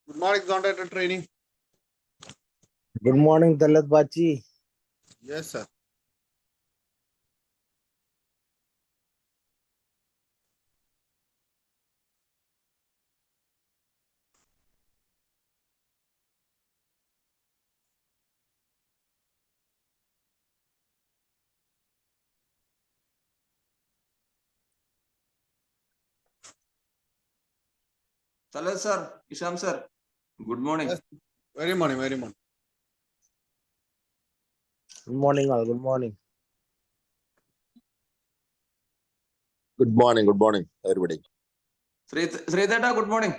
Good morning, conductor training. Good morning, Dalat Bachi. Yes, sir. Talal sir, Isham sir, good morning. Yes. Very morning, very morning. Good morning, all. Good morning. Good morning, everybody. Sridhata, good morning.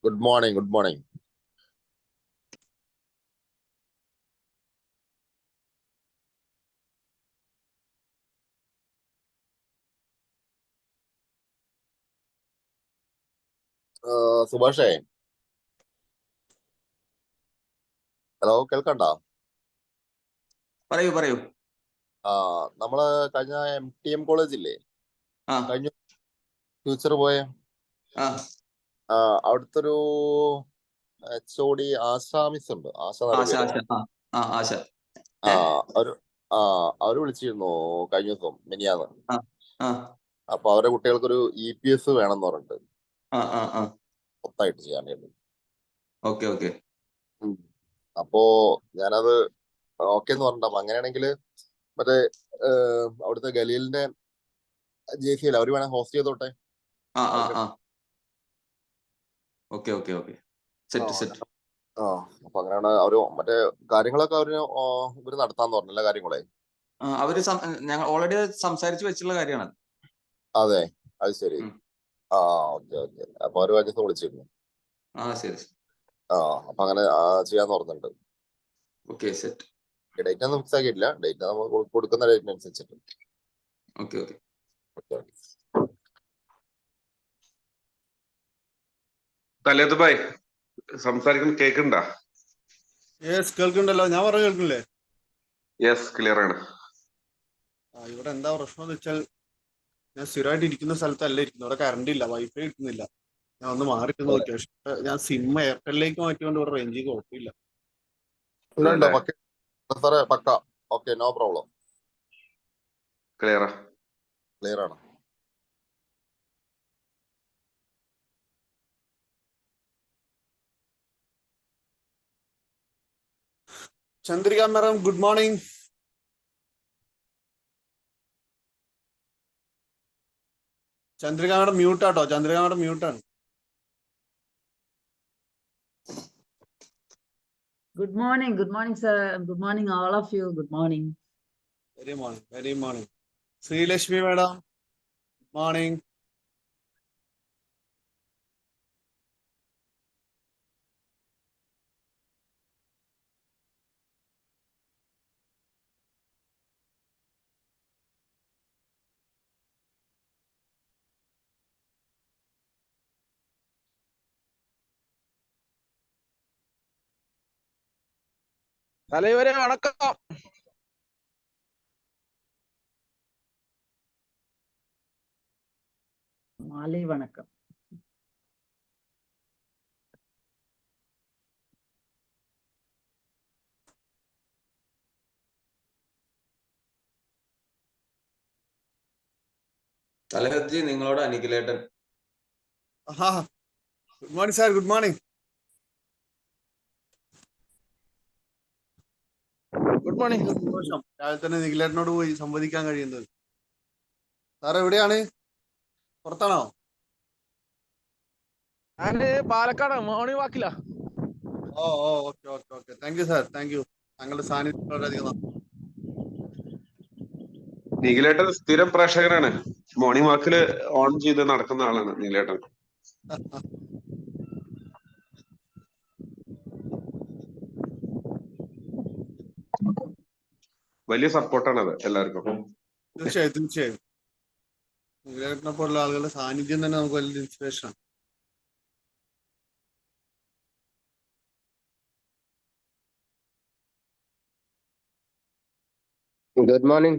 Good morning. സുഭാഷേ, hello, കേൾക്കണ്ട? പറയൂ. നമ്മള് കഴിഞ്ഞ MTM college ഇല്ലേ, കഴിഞ്ഞ future പോയ അവിടുത്തെ ഒരു HOD ആശാമിസ് ഉണ്ട്. അവര് വിളിച്ചിരുന്നു കഴിഞ്ഞ ദിവസം മിനിയാന്ന്. അപ്പൊ അവരുടെ കുട്ടികൾക്കൊരു EPS വേണമെന്ന് പറഞ്ഞിട്ട് മൊത്തമായിട്ട് ചെയ്യാൻ വേണ്ടി. ഓക്കെ. അപ്പോ ഞാനത് ഓക്കെ എന്ന് പറഞ്ഞിട്ടുണ്ടാവും. അങ്ങനെയാണെങ്കിൽ മറ്റേ അവിടുത്തെ ഗലീലിന്റെ JC അല്ല, അവര് വേണേ ഹോസ്റ്റ് ചെയ്തോട്ടെ. ഓക്കെ. സെറ്റ്. അപ്പൊ അങ്ങനെയാണ് അവര് മറ്റേ കാര്യങ്ങളൊക്കെ ഇവര് നടത്താന്ന് പറഞ്ഞു, എല്ലാ കാര്യങ്ങളെ. അവര് ഞങ്ങൾ ഓൾറെഡി സംസാരിച്ചു വെച്ചുള്ള കാര്യമാണ്. അതെ, അത് ശരി. ഓക്കെ. അപ്പൊ അവര് കഴിഞ്ഞ ദിവസം വിളിച്ചിരുന്നു. ശരി. അപ്പൊ അങ്ങനെ ചെയ്യാന്ന് പറഞ്ഞിട്ടുണ്ട്. Okay, set. ഡേറ്റ് ഒന്നും ഫിക്സ് ആക്കിയിട്ടില്ല. ഡേറ്റ് നമ്മൾ കൊടുക്കുന്ന ഡേറ്റിനനുസരിച്ചിട്ട്. ഓക്കെ. തലേത് ഭായ് സംസാരിക്കുന്ന കേൾക്കണ്ട? യെസ്, കേൾക്കുന്നുണ്ടല്ലോ. ഞാൻ പറഞ്ഞു കേൾക്കില്ലേ? യെസ്, ക്ലിയർ ആണ്. ഇവിടെ എന്താ പ്രശ്നം എന്ന് വെച്ചാൽ, ഞാൻ സ്ഥിരമായിട്ട് ഇരിക്കുന്ന സ്ഥലത്തല്ല ഇരിക്കുന്നത്. ഇവിടെ കറണ്ട് ഇല്ല, വൈഫൈ കിട്ടുന്നില്ല. ഞാൻ ഒന്ന് മാറിയിട്ട് നോക്കി. പക്ഷെ ഞാൻ സിം എയർടെല്ലിലേക്ക് മാറ്റിക്കൊണ്ട് ഇവിടെ റേഞ്ചിങ് കുഴപ്പമില്ല. പക്ക ഓക്കെ, നോ പ്രോബ്ലം. ക്ലിയർ ആണ്. Chandrika madam, good morning. Chandrika madam മ്യൂട്ടാട്ടോ. മ്യൂട്ടാണ്. Good morning, sir. Good morning, all of you. Good morning. Very morning. Srilashmi madam, good morning. தலைவரே வணக்கம். மாலை வணக்கம். തലഹജി, നിങ്ങളോട് അനിഖിലേട്ടൻ. Good morning sir. Good morning. സന്തോഷം രാവിലെ തന്നെ നിഖിലേട്ടനോട് പോയി സംവദിക്കാൻ കഴിയുന്നത്. സാർ എവിടെയാണ്? പുറത്താണോ? ഞാന് പാലക്കാട് മോർണിംഗ് വാക്കില. Okay. Thank you sir, thank you. താങ്കളുടെ സാന്നിധ്യം വളരെയധികം. നീലേട്ടൻ സ്ഥിരം പ്രേക്ഷകനാണ്. മോർണിംഗ് വാക്കില് ഓൺ ചെയ്ത് നടക്കുന്ന ആളാണ് നീലേട്ടൻ. വലിയ സപ്പോർട്ടാണ് അത് എല്ലാവർക്കും. തീർച്ചയായും നിഖിലേട്ടനെ പോലുള്ള ആളുകളുടെ സാന്നിധ്യം തന്നെ നമുക്ക് വലിയ ഇൻസ്പിറേഷൻ ആണ്. Good morning.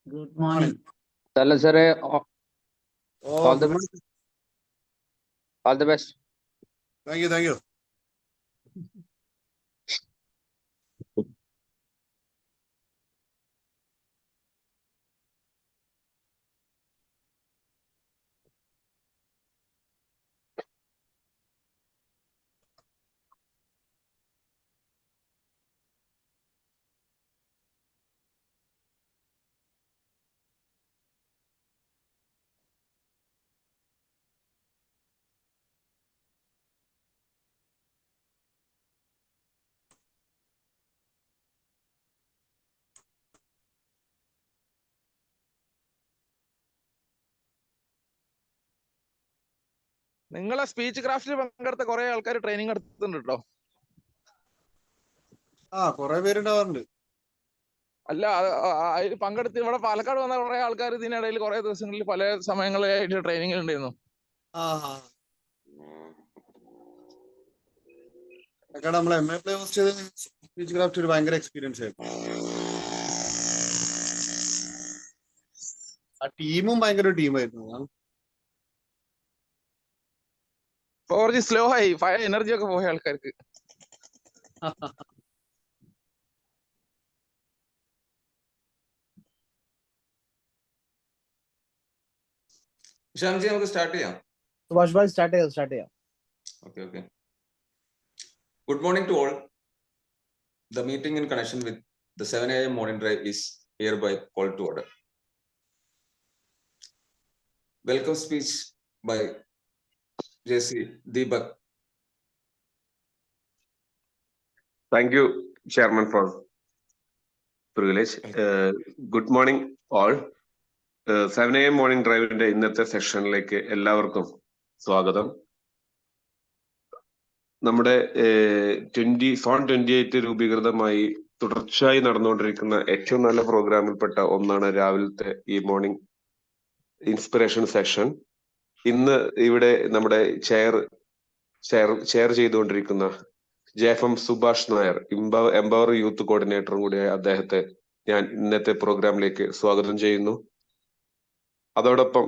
Good morning. Tala sir, all the All the best. Thank you, thank you. നിങ്ങളെ സ്പീച്ച് ക്രാഫ്റ്റിൽ പങ്കെടുത്ത കുറെ ആൾക്കാർ ട്രെയിനിങ് എടുത്തിട്ടുണ്ട് കേട്ടോ. കുറെ പേരുണ്ടാവാറുണ്ട്. അല്ല അതിൽ പങ്കെടുത്ത് ഇവിടെ പാലക്കാട് വന്ന കുറെ ആൾക്കാർ ഇതിനിടയിൽ കുറെ ദിവസങ്ങളിൽ പല സമയങ്ങളിലായിട്ട് ട്രെയിനിങ് ഉണ്ടായിരുന്നു. പാലക്കാട് നമ്മൾ MA പ്ലേ ഹോസ്റ്റ് ചെയ്ത സ്പീച്ച് ക്രാഫ്റ്റ് ഒരു ഭയങ്കര എക്സ്പീരിയൻസ് ആയിരുന്നു. ആ ടീമും ഭയങ്കര ടീമായിരുന്നു. കുറച്ച് സ്ലോ ആയി, പഴയ എനർജി ഒക്കെ പോയ ആൾക്കാർക്ക്. ശ്യാംജി, നമുക്ക് സ്റ്റാർട്ട് ചെയ്യാം. സുഭാഷ് ഭായ് സ്റ്റാർട്ട് ചെയ്യാം. Okay. Good morning to all. The meeting in connection with the 7 a.m. morning drive is hereby called to order. Welcome speech by JC Deepak. Thank you, Chairman, for privilege. Good morning, all. 7 a.m. Morning ഡ്രൈവിന്റെ ഇന്നത്തെ സെഷനിലേക്ക് എല്ലാവർക്കും സ്വാഗതം. നമ്മുടെ zone 28 രൂപീകൃതമായി തുടർച്ചയായി നടന്നുകൊണ്ടിരിക്കുന്ന ഏറ്റവും നല്ല പ്രോഗ്രാമിൽപ്പെട്ട ഒന്നാണ് രാവിലത്തെ ഈ മോർണിംഗ് ഇൻസ്പിറേഷൻ സെഷൻ. ഇന്ന് ഇവിടെ നമ്മുടെ ചെയർ ചെയ്തുകൊണ്ടിരിക്കുന്ന JFM Subhash Nair, empower youth കോർഡിനേറ്ററും കൂടിയായ അദ്ദേഹത്തെ ഞാൻ ഇന്നത്തെ പ്രോഗ്രാമിലേക്ക് സ്വാഗതം ചെയ്യുന്നു. അതോടൊപ്പം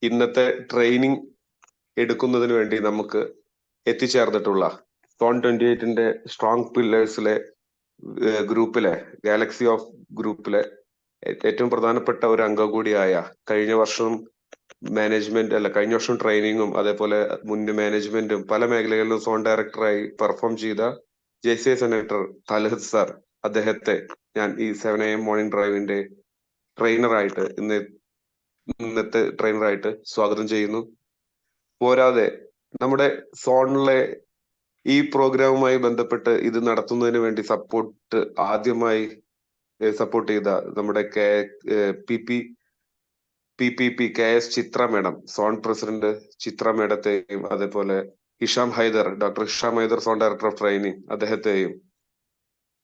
ഇന്നത്തെ ട്രെയിനിങ് എടുക്കുന്നതിന് വേണ്ടി നമുക്ക് എത്തിച്ചേർന്നിട്ടുള്ള സോൺ 28ന്റെ സ്ട്രോങ് പില്ലേഴ്സിലെ ഗ്രൂപ്പിലെ ഗാലക്സി ഓഫ് ഗ്രൂപ്പിലെ ഏറ്റവും പ്രധാനപ്പെട്ട ഒരു അംഗം കൂടിയായ കഴിഞ്ഞ വർഷം ട്രെയിനിങ്ങും അതേപോലെ മുൻ മാനേജ്മെന്റും പല മേഖലകളിലും സോൺ ഡയറക്ടറായി പെർഫോം ചെയ്ത JCI സെനറ്റർ തലഹത്ത് സാർ, അദ്ദേഹത്തെ ഞാൻ ഈ 7 AM മോർണിംഗ് ഡ്രൈവിന്റെ ഇന്നത്തെ ട്രെയിനറായിട്ട് സ്വാഗതം ചെയ്യുന്നു. പോരാതെ നമ്മുടെ സോണിലെ ഈ പ്രോഗ്രാമുമായി ബന്ധപ്പെട്ട് ഇത് നടത്തുന്നതിന് വേണ്ടി ആദ്യമായി സപ്പോർട്ട് ചെയ്ത നമ്മുടെ PPP KS Chitra madam, zone president Chitra മേഡത്തെയും അതേപോലെ doctor Hisham Haider, zone director of training, അദ്ദേഹത്തെയും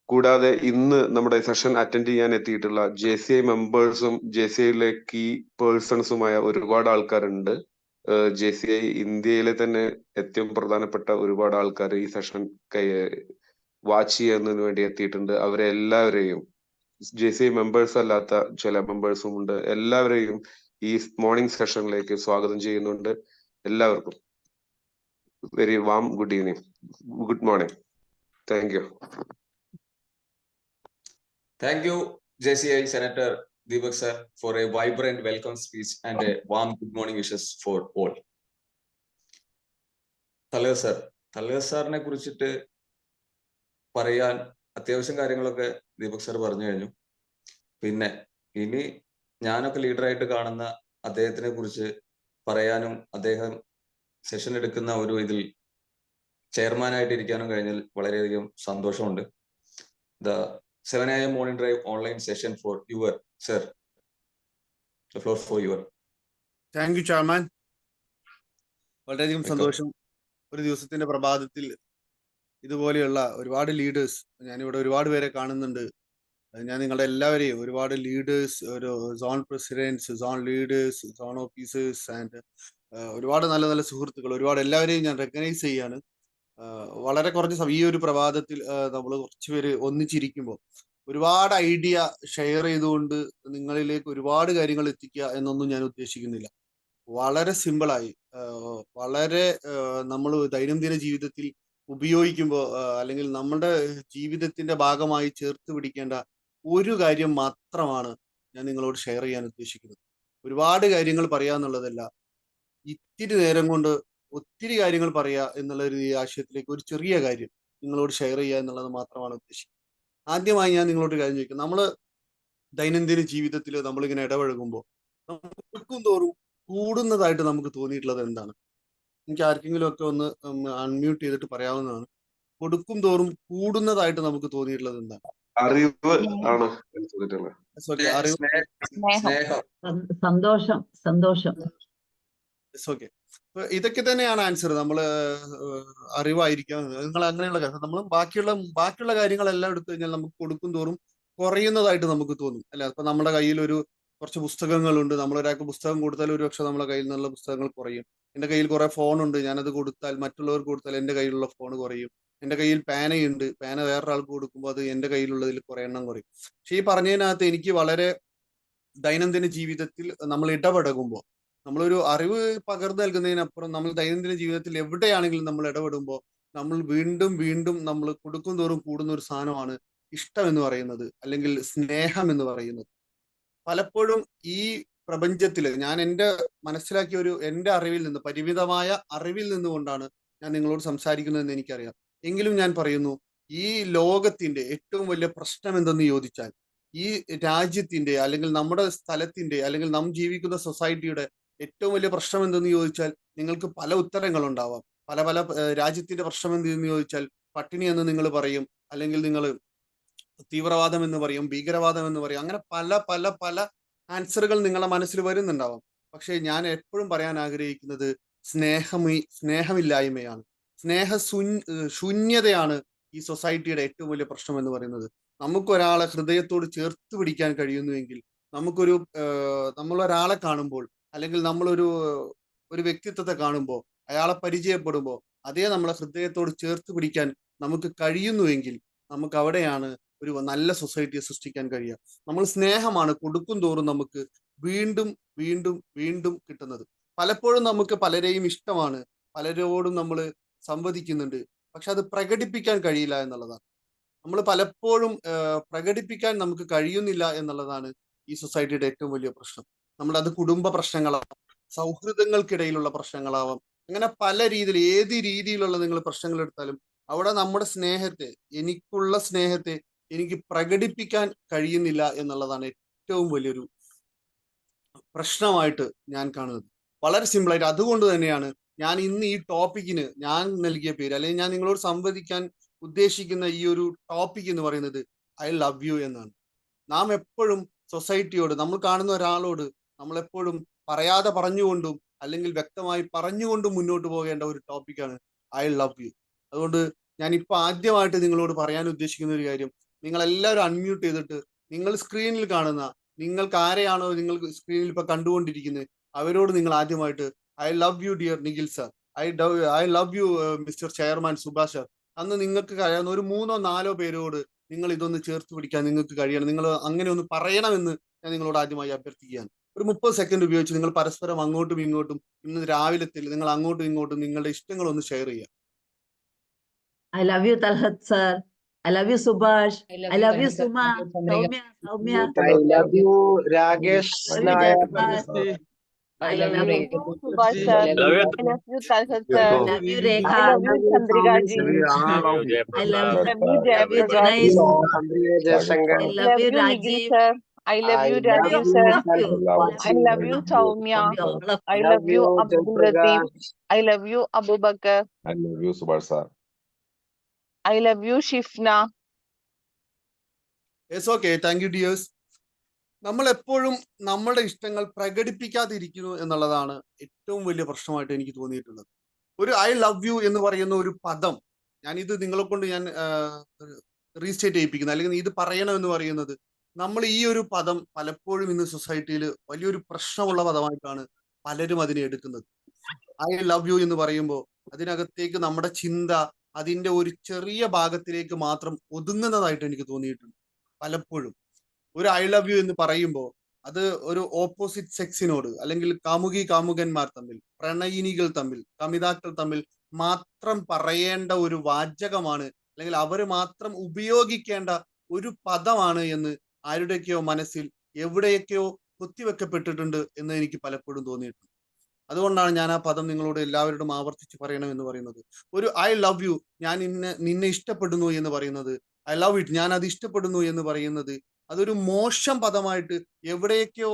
കൂടാതെ ഇന്ന് നമ്മുടെ സെഷൻ അറ്റൻഡ് ചെയ്യാൻ എത്തിയിട്ടുള്ള JCI മെമ്പേഴ്സും JCIയിലെ കീ പേഴ്സൺസുമായ ഒരുപാട് ആൾക്കാരുണ്ട്. JCI ഇന്ത്യയിലെ തന്നെ ഏറ്റവും പ്രധാനപ്പെട്ട ഒരുപാട് ആൾക്കാർ ഈ സെഷൻ വാച്ച് ചെയ്യുന്നതിന് വേണ്ടി എത്തിയിട്ടുണ്ട്. അവരെ എല്ലാവരെയും, JCI മെമ്പേഴ്സ് അല്ലാത്ത ചില മെമ്പേഴ്സും ഉണ്ട്, എല്ലാവരെയും ഈ മോർണിംഗ് സെഷനിലേക്ക് സ്വാഗതം ചെയ്യുന്നുണ്ട്. എല്ലാവർക്കും very warm good evening, good morning. Thank U. Thank you, JCI Senator Deepak sir, for a vibrant welcome speech and a warm good morning wishes for all. തലഹത്ത് സാറിനെ കുറിച്ചിട്ട് പറയാൻ അത്യാവശ്യം കാര്യങ്ങളൊക്കെ ദീപക് സാർ പറഞ്ഞു കഴിഞ്ഞു. പിന്നെ ഇനി ഞാനൊക്കെ ലീഡറായിട്ട് കാണുന്ന അദ്ദേഹത്തിനെ കുറിച്ച് പറയാനും അദ്ദേഹം സെഷൻ എടുക്കുന്ന ഒരു ഇതിൽ ചെയർമാനായിട്ട് ഇരിക്കാനും കഴിഞ്ഞാൽ വളരെയധികം സന്തോഷമുണ്ട്. The 7 AM morning drive online session for your sir. The floor for your. Thank you chairman. വളരെയധികം സന്തോഷം. ഒരു ദിവസത്തിന്റെ പ്രഭാതത്തിൽ ഇതുപോലെയുള്ള ഒരുപാട് ലീഡേഴ്സ്, ഞാനിവിടെ ഒരുപാട് പേരെ കാണുന്നുണ്ട്. ഞാൻ നിങ്ങളുടെ എല്ലാവരെയും, ഒരുപാട് ലീഡേഴ്സ്, ഒരു zone presidents, zone leaders, zone officers and ഒരുപാട് നല്ല നല്ല സുഹൃത്തുക്കൾ, ഒരുപാട് എല്ലാവരെയും ഞാൻ റെക്കഗ്നൈസ് ചെയ്യാണ്. വളരെ കുറച്ച് ഈ ഒരു പ്രഭാതത്തിൽ നമ്മൾ കുറച്ചുപേര് ഒന്നിച്ചിരിക്കുമ്പോൾ ഒരുപാട് ഐഡിയ ഷെയർ ചെയ്തുകൊണ്ട് നിങ്ങളിലേക്ക് ഒരുപാട് കാര്യങ്ങൾ എത്തിക്കുക എന്നൊന്നും ഞാൻ ഉദ്ദേശിക്കുന്നില്ല. വളരെ സിമ്പിളായി വളരെ നമ്മൾ ദൈനംദിന ജീവിതത്തിൽ ഉപയോഗിക്കുമ്പോൾ അല്ലെങ്കിൽ നമ്മുടെ ജീവിതത്തിന്റെ ഭാഗമായി ചേർത്ത് പിടിക്കേണ്ട ഒരു കാര്യം മാത്രമാണ് ഞാൻ നിങ്ങളോട് ഷെയർ ചെയ്യാൻ ഉദ്ദേശിക്കുന്നത്. ഒരുപാട് കാര്യങ്ങൾ പറയാന്നുള്ളതല്ല, ഇത്തിരി നേരം കൊണ്ട് ഒത്തിരി കാര്യങ്ങൾ പറയുക എന്നുള്ള ഒരു ആശയത്തിലേക്ക് ഒരു ചെറിയ കാര്യം നിങ്ങളോട് ഷെയർ ചെയ്യുക എന്നുള്ളത് മാത്രമാണ് ഉദ്ദേശിക്കുന്നത്. ആദ്യമായി ഞാൻ നിങ്ങളോട് കാര്യം ചോദിക്കും. നമ്മൾ ദൈനംദിന ജീവിതത്തിൽ നമ്മളിങ്ങനെ ഇടപഴകുമ്പോൾ നമുക്ക് കൊടുക്കും തോറും കൂടുന്നതായിട്ട് നമുക്ക് തോന്നിയിട്ടുള്ളത് എന്താണ്? എനിക്ക് ആർക്കെങ്കിലും ഒക്കെ ഒന്ന് അൺമ്യൂട്ട് ചെയ്തിട്ട് പറയാവുന്നതാണ്. കൊടുക്കും തോറും കൂടുന്നതായിട്ട് നമുക്ക് തോന്നിയിട്ടുള്ളത് എന്താണ്? അറിവ് ആണ് എന്ന് തോന്നിയിട്ടുള്ളത്. ഓക്കെ, അറിവ്. സ്നേഹം. സന്തോഷം, സന്തോഷം. ഓക്കെ, ഇതൊക്കെ തന്നെയാണ് ആൻസർ. നമ്മള് അറിവായിരിക്കാം, നിങ്ങൾ അങ്ങനെയുള്ള കാര്യം നമ്മൾ ബാക്കിയുള്ള കാര്യങ്ങളെല്ലാം എടുത്തു കഴിഞ്ഞാൽ നമുക്ക് കൊടുക്കും തോറും കുറയുന്നതായിട്ട് നമുക്ക് തോന്നും അല്ലെ. അപ്പൊ നമ്മുടെ കയ്യിൽ കുറച്ച് പുസ്തകങ്ങളുണ്ട്, നമ്മളൊരാൾക്ക് പുസ്തകം കൊടുത്താൽ ഒരുപക്ഷെ നമ്മുടെ കയ്യിൽ നിന്നുള്ള പുസ്തകങ്ങൾ കുറയും. എന്റെ കയ്യിൽ കുറെ ഫോണുണ്ട്, ഞാനത് കൊടുത്താൽ മറ്റുള്ളവർക്ക് കൊടുത്താൽ എന്റെ കയ്യിലുള്ള ഫോൺ കുറയും. എന്റെ കയ്യിൽ പേനയുണ്ട്, പേന വേറൊരാൾക്ക് കൊടുക്കുമ്പോൾ അത് എന്റെ കയ്യിലുള്ളതിൽ കുറെ എണ്ണം കുറയും. പക്ഷെ ഈ പറഞ്ഞതിനകത്ത് എനിക്ക് വളരെ ദൈനംദിന ജീവിതത്തിൽ നമ്മൾ ഇടപഴകുമ്പോൾ, നമ്മളൊരു അറിവ് പകർന്നു നൽകുന്നതിനപ്പുറം നമ്മൾ ദൈനംദിന ജീവിതത്തിൽ എവിടെയാണെങ്കിലും നമ്മൾ ഇടപെടുമ്പോൾ നമ്മൾ വീണ്ടും വീണ്ടും നമ്മൾ കൊടുക്കും തോറും കൂടുന്ന ഒരു സാധനമാണ് ഇഷ്ടം എന്ന് പറയുന്നത്, അല്ലെങ്കിൽ സ്നേഹം എന്ന് പറയുന്നത്. പലപ്പോഴും ഈ പ്രപഞ്ചത്തില് ഞാൻ മനസ്സിലാക്കിയ എന്റെ അറിവിൽ നിന്ന്, പരിമിതമായ അറിവിൽ നിന്നുകൊണ്ടാണ് ഞാൻ നിങ്ങളോട് സംസാരിക്കുന്നതെന്ന് എനിക്കറിയാം. എങ്കിലും ഞാൻ പറയുന്നു, ഈ ലോകത്തിന്റെ ഏറ്റവും വലിയ പ്രശ്നം എന്തെന്ന് ചോദിച്ചാൽ, ഈ രാജ്യത്തിന്റെ അല്ലെങ്കിൽ നമ്മുടെ സ്ഥലത്തിന്റെ അല്ലെങ്കിൽ നാം ജീവിക്കുന്ന സൊസൈറ്റിയുടെ ഏറ്റവും വലിയ പ്രശ്നം എന്തെന്ന് ചോദിച്ചാൽ നിങ്ങൾക്ക് പല ഉത്തരങ്ങൾ ഉണ്ടാവാം. പല പല രാജ്യത്തിന്റെ പ്രശ്നം എന്തെന്ന് ചോദിച്ചാൽ പട്ടിണി എന്ന് നിങ്ങൾ പറയും, അല്ലെങ്കിൽ നിങ്ങൾ തീവ്രവാദം എന്ന് പറയും, ഭീകരവാദം എന്ന് പറയും. അങ്ങനെ പല പല പല ആൻസറുകൾ നിങ്ങളുടെ മനസ്സിൽ വരുന്നുണ്ടാവാം. പക്ഷെ ഞാൻ എപ്പോഴും പറയാൻ ആഗ്രഹിക്കുന്നത് സ്നേഹമില്ലായ്മയാണ്, ശൂന്യതയാണ് ഈ സൊസൈറ്റിയുടെ ഏറ്റവും വലിയ പ്രശ്നം എന്ന് പറയുന്നത്. നമുക്കൊരാളെ ഹൃദയത്തോട് ചേർത്ത് പിടിക്കാൻ കഴിയുന്നുവെങ്കിൽ, നമ്മളൊരാളെ കാണുമ്പോൾ അല്ലെങ്കിൽ ഒരു വ്യക്തിത്വത്തെ കാണുമ്പോൾ, അയാളെ പരിചയപ്പെടുമ്പോൾ അതേ നമ്മളെ ഹൃദയത്തോട് ചേർത്ത് പിടിക്കാൻ നമുക്ക് കഴിയുന്നുവെങ്കിൽ നമുക്ക് അവിടെയാണ് ഒരു നല്ല സൊസൈറ്റിയെ സൃഷ്ടിക്കാൻ കഴിയുക. നമ്മൾ സ്നേഹമാണ് കൊടുക്കും തോറും നമുക്ക് വീണ്ടും വീണ്ടും വീണ്ടും കിട്ടുന്നത്. പലപ്പോഴും നമുക്ക് പലരെയും ഇഷ്ടമാണ്, പലരോടും നമ്മൾ സംവദിക്കുന്നുണ്ട്, പക്ഷെ അത് പ്രകടിപ്പിക്കാൻ കഴിയില്ല എന്നുള്ളതാണ്. നമ്മൾ പലപ്പോഴും പ്രകടിപ്പിക്കാൻ നമുക്ക് കഴിയുന്നില്ല എന്നുള്ളതാണ് ഈ സൊസൈറ്റിയുടെ ഏറ്റവും വലിയ പ്രശ്നം. അത് കുടുംബ പ്രശ്നങ്ങളാവാം, സൗഹൃദങ്ങൾക്കിടയിലുള്ള പ്രശ്നങ്ങളാവാം, അങ്ങനെ പല രീതിയിൽ, ഏത് രീതിയിലുള്ള നിങ്ങൾ പ്രശ്നങ്ങൾ എടുത്താലും അവിടെ നമ്മുടെ എനിക്കുള്ള സ്നേഹത്തെ എനിക്ക് പ്രകടിപ്പിക്കാൻ കഴിയുന്നില്ല എന്നുള്ളതാണ് ഏറ്റവും വലിയൊരു പ്രശ്നമായിട്ട് ഞാൻ കാണുന്നത്. വളരെ സിമ്പിളായിട്ട്. അതുകൊണ്ട് തന്നെയാണ് ഞാൻ ഇന്ന് ഈ ടോപ്പിക്കിന് ഞാൻ നൽകിയ പേര്, അല്ലെങ്കിൽ ഞാൻ നിങ്ങളോട് സംവദിക്കാൻ ഉദ്ദേശിക്കുന്ന ഈ ഒരു ടോപ്പിക് എന്ന് പറയുന്നത് ഐ ലവ് യു എന്നാണ്. നാം എപ്പോഴും സൊസൈറ്റിയോട്, നമ്മൾ കാണുന്ന ഒരാളോട് നമ്മൾ എപ്പോഴും പറയാതെ പറഞ്ഞുകൊണ്ടും അല്ലെങ്കിൽ വ്യക്തമായി പറഞ്ഞുകൊണ്ടും മുന്നോട്ട് പോകേണ്ട ഒരു ടോപ്പിക്കാണ് ഐ ലവ് യു. അതുകൊണ്ട് ഞാൻ ഇപ്പൊ ആദ്യമായിട്ട് നിങ്ങളോട് പറയാൻ ഉദ്ദേശിക്കുന്ന ഒരു കാര്യം, നിങ്ങൾ എല്ലാവരും അൺമ്യൂട്ട് ചെയ്തിട്ട് നിങ്ങൾ സ്ക്രീനിൽ കാണുന്ന, നിങ്ങൾക്ക് ആരെയാണോ നിങ്ങൾ സ്ക്രീനിൽ ഇപ്പൊ കണ്ടുകൊണ്ടിരിക്കുന്നത് അവരോട് നിങ്ങൾ ആദ്യമായിട്ട് I love you dear Nikhil sir, I love you mister chairman Subhash sir. അന്ന് നിങ്ങൾക്ക് കഴിയാവുന്ന ഒരു 3-4 പേരോട് നിങ്ങൾ ഇതൊന്ന് ചേർത്ത് പിടിക്കാൻ നിങ്ങൾക്ക് കഴിയണം. നിങ്ങൾ അങ്ങനെ ഒന്ന് പറയണമെന്ന് ഞാൻ നിങ്ങളോട് ആദ്യമായി അഭ്യർത്ഥിക്കുകയാണ്. ഒരു 30 സെക്കൻഡ് ഉപയോഗിച്ച് നിങ്ങൾ പരസ്പരം അങ്ങോട്ടും ഇങ്ങോട്ടും ഇന്ന് രാവിലത്തിൽ നിങ്ങൾ അങ്ങോട്ടും ഇങ്ങോട്ടും നിങ്ങളുടെ ഇഷ്ടങ്ങളൊന്ന് ഷെയർ ചെയ്യുക. I love you, Talhat sir. I love you, Subhash. I love you, Suma. Soumya. I love you, Ragesh I love you, Nair. Jayapal. I love you, Subhash sir. I love you, Talhat sir. I love you, Rekha. I love you, Chandrika ji. I love you, Jayaprakash Janais. Chandrika Jayasankar. I love you, Nikhil Rajiv. sir. I love you, Rajiv sir. I love you, Soumya. All of I you. love you, Abdul Latif. I love you, Abu Bakar. I love you, Subhash sir. I love you, Shifna. Yes, okay, thank you dears. നമ്മൾ എപ്പോഴും നമ്മുടെ ഇഷ്ടങ്ങൾ പ്രകടിപ്പിക്കാതിരിക്കുന്നു എന്നുള്ളതാണ് ഏറ്റവും വലിയ പ്രശ്നമായിട്ട് എനിക്ക് തോന്നിയിട്ടുള്ളത്. ഒരു ഐ ലവ് യു എന്ന് പറയുന്ന ഒരു പദം, ഇത് നിങ്ങളെ കൊണ്ട് ഞാൻ റീസ്റ്റേറ്റ് ചെയ്യിപ്പിക്കുന്നത്, അല്ലെങ്കിൽ ഇത് പറയണമെന്ന് പറയുന്നത്, നമ്മൾ ഈ ഒരു പദം പലപ്പോഴും ഇന്ന് സൊസൈറ്റിയിൽ വലിയൊരു പ്രശ്നമുള്ള പദമായിട്ടാണ് പലരും അതിനെ എടുക്കുന്നത്. ഐ ലവ് യു എന്ന് പറയുമ്പോൾ അതിനകത്തേക്ക് നമ്മുടെ ചിന്ത അതിന്റെ ഒരു ചെറിയ ഭാഗത്തിലേക്ക് മാത്രം ഒതുങ്ങുന്നതായിട്ട് എനിക്ക് തോന്നിയിട്ടുണ്ട്. പലപ്പോഴും ഒരു ഐ ലവ് യു എന്ന് പറയുമ്പോൾ അത് ഒരു ഓപ്പോസിറ്റ് സെക്സിനോട് അല്ലെങ്കിൽ കാമുകന്മാർ തമ്മിൽ, പ്രണയിനികൾ തമ്മിൽ, കമിതാക്കൾ തമ്മിൽ മാത്രം പറയേണ്ട ഒരു വാചകമാണ്, അല്ലെങ്കിൽ അവർ മാത്രം ഉപയോഗിക്കേണ്ട ഒരു പദമാണ് എന്ന് ആരുടെയൊക്കെയോ മനസ്സിൽ എവിടെയൊക്കെയോ കുത്തിവെക്കപ്പെട്ടിട്ടുണ്ട് എന്ന് എനിക്ക് പലപ്പോഴും തോന്നിയിട്ടുണ്ട്. അതുകൊണ്ടാണ് ഞാൻ ആ പദം നിങ്ങളോട് എല്ലാവരോടും ആവർത്തിച്ച് പറയണമെന്ന് പറയുന്നത്. ഒരു ഐ ലവ് യു, ഞാൻ നിന്നെ ഇഷ്ടപ്പെടുന്നു എന്ന് പറയുന്നത്, ഐ ലവ് ഇറ്റ്, ഞാൻ അത് ഇഷ്ടപ്പെടുന്നു എന്ന് പറയുന്നത്, അതൊരു മോശം പദമായിട്ട് എവിടെയൊക്കെയോ,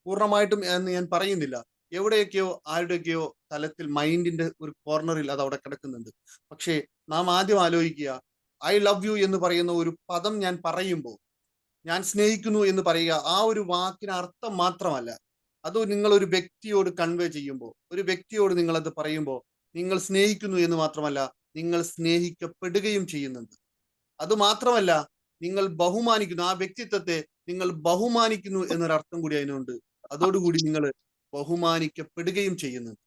പൂർണ്ണമായിട്ടും എന്ന് ഞാൻ പറയുന്നില്ല, എവിടെയൊക്കെയോ ആരുടെയൊക്കെയോ തലത്തിൽ, മൈൻഡിന്റെ ഒരു കോർണറിൽ അത് അവിടെ കിടക്കുന്നുണ്ട്. പക്ഷേ നാം ആദ്യം ആലോചിക്കുക, ഐ ലവ് യു എന്ന് പറയുന്ന ഒരു പദം ഞാൻ പറയുമ്പോൾ, ഞാൻ സ്നേഹിക്കുന്നു എന്ന് പറയുക, ആ ഒരു വാക്കിന് അർത്ഥം മാത്രമല്ല, അത് നിങ്ങൾ ഒരു വ്യക്തിയോട് കൺവേ ചെയ്യുമ്പോൾ, ഒരു വ്യക്തിയോട് നിങ്ങൾ അത് പറയുമ്പോൾ, നിങ്ങൾ സ്നേഹിക്കുന്നു എന്ന് മാത്രമല്ല, നിങ്ങൾ സ്നേഹിക്കപ്പെടുകയും ചെയ്യുന്നുണ്ട്. അത് മാത്രമല്ല, നിങ്ങൾ ബഹുമാനിക്കുന്നു, ആ വ്യക്തിത്വത്തെ നിങ്ങൾ ബഹുമാനിക്കുന്നു എന്നൊരർത്ഥം കൂടി അതിനുണ്ട്. അതോടുകൂടി നിങ്ങൾ ബഹുമാനിക്കപ്പെടുകയും ചെയ്യുന്നുണ്ട്.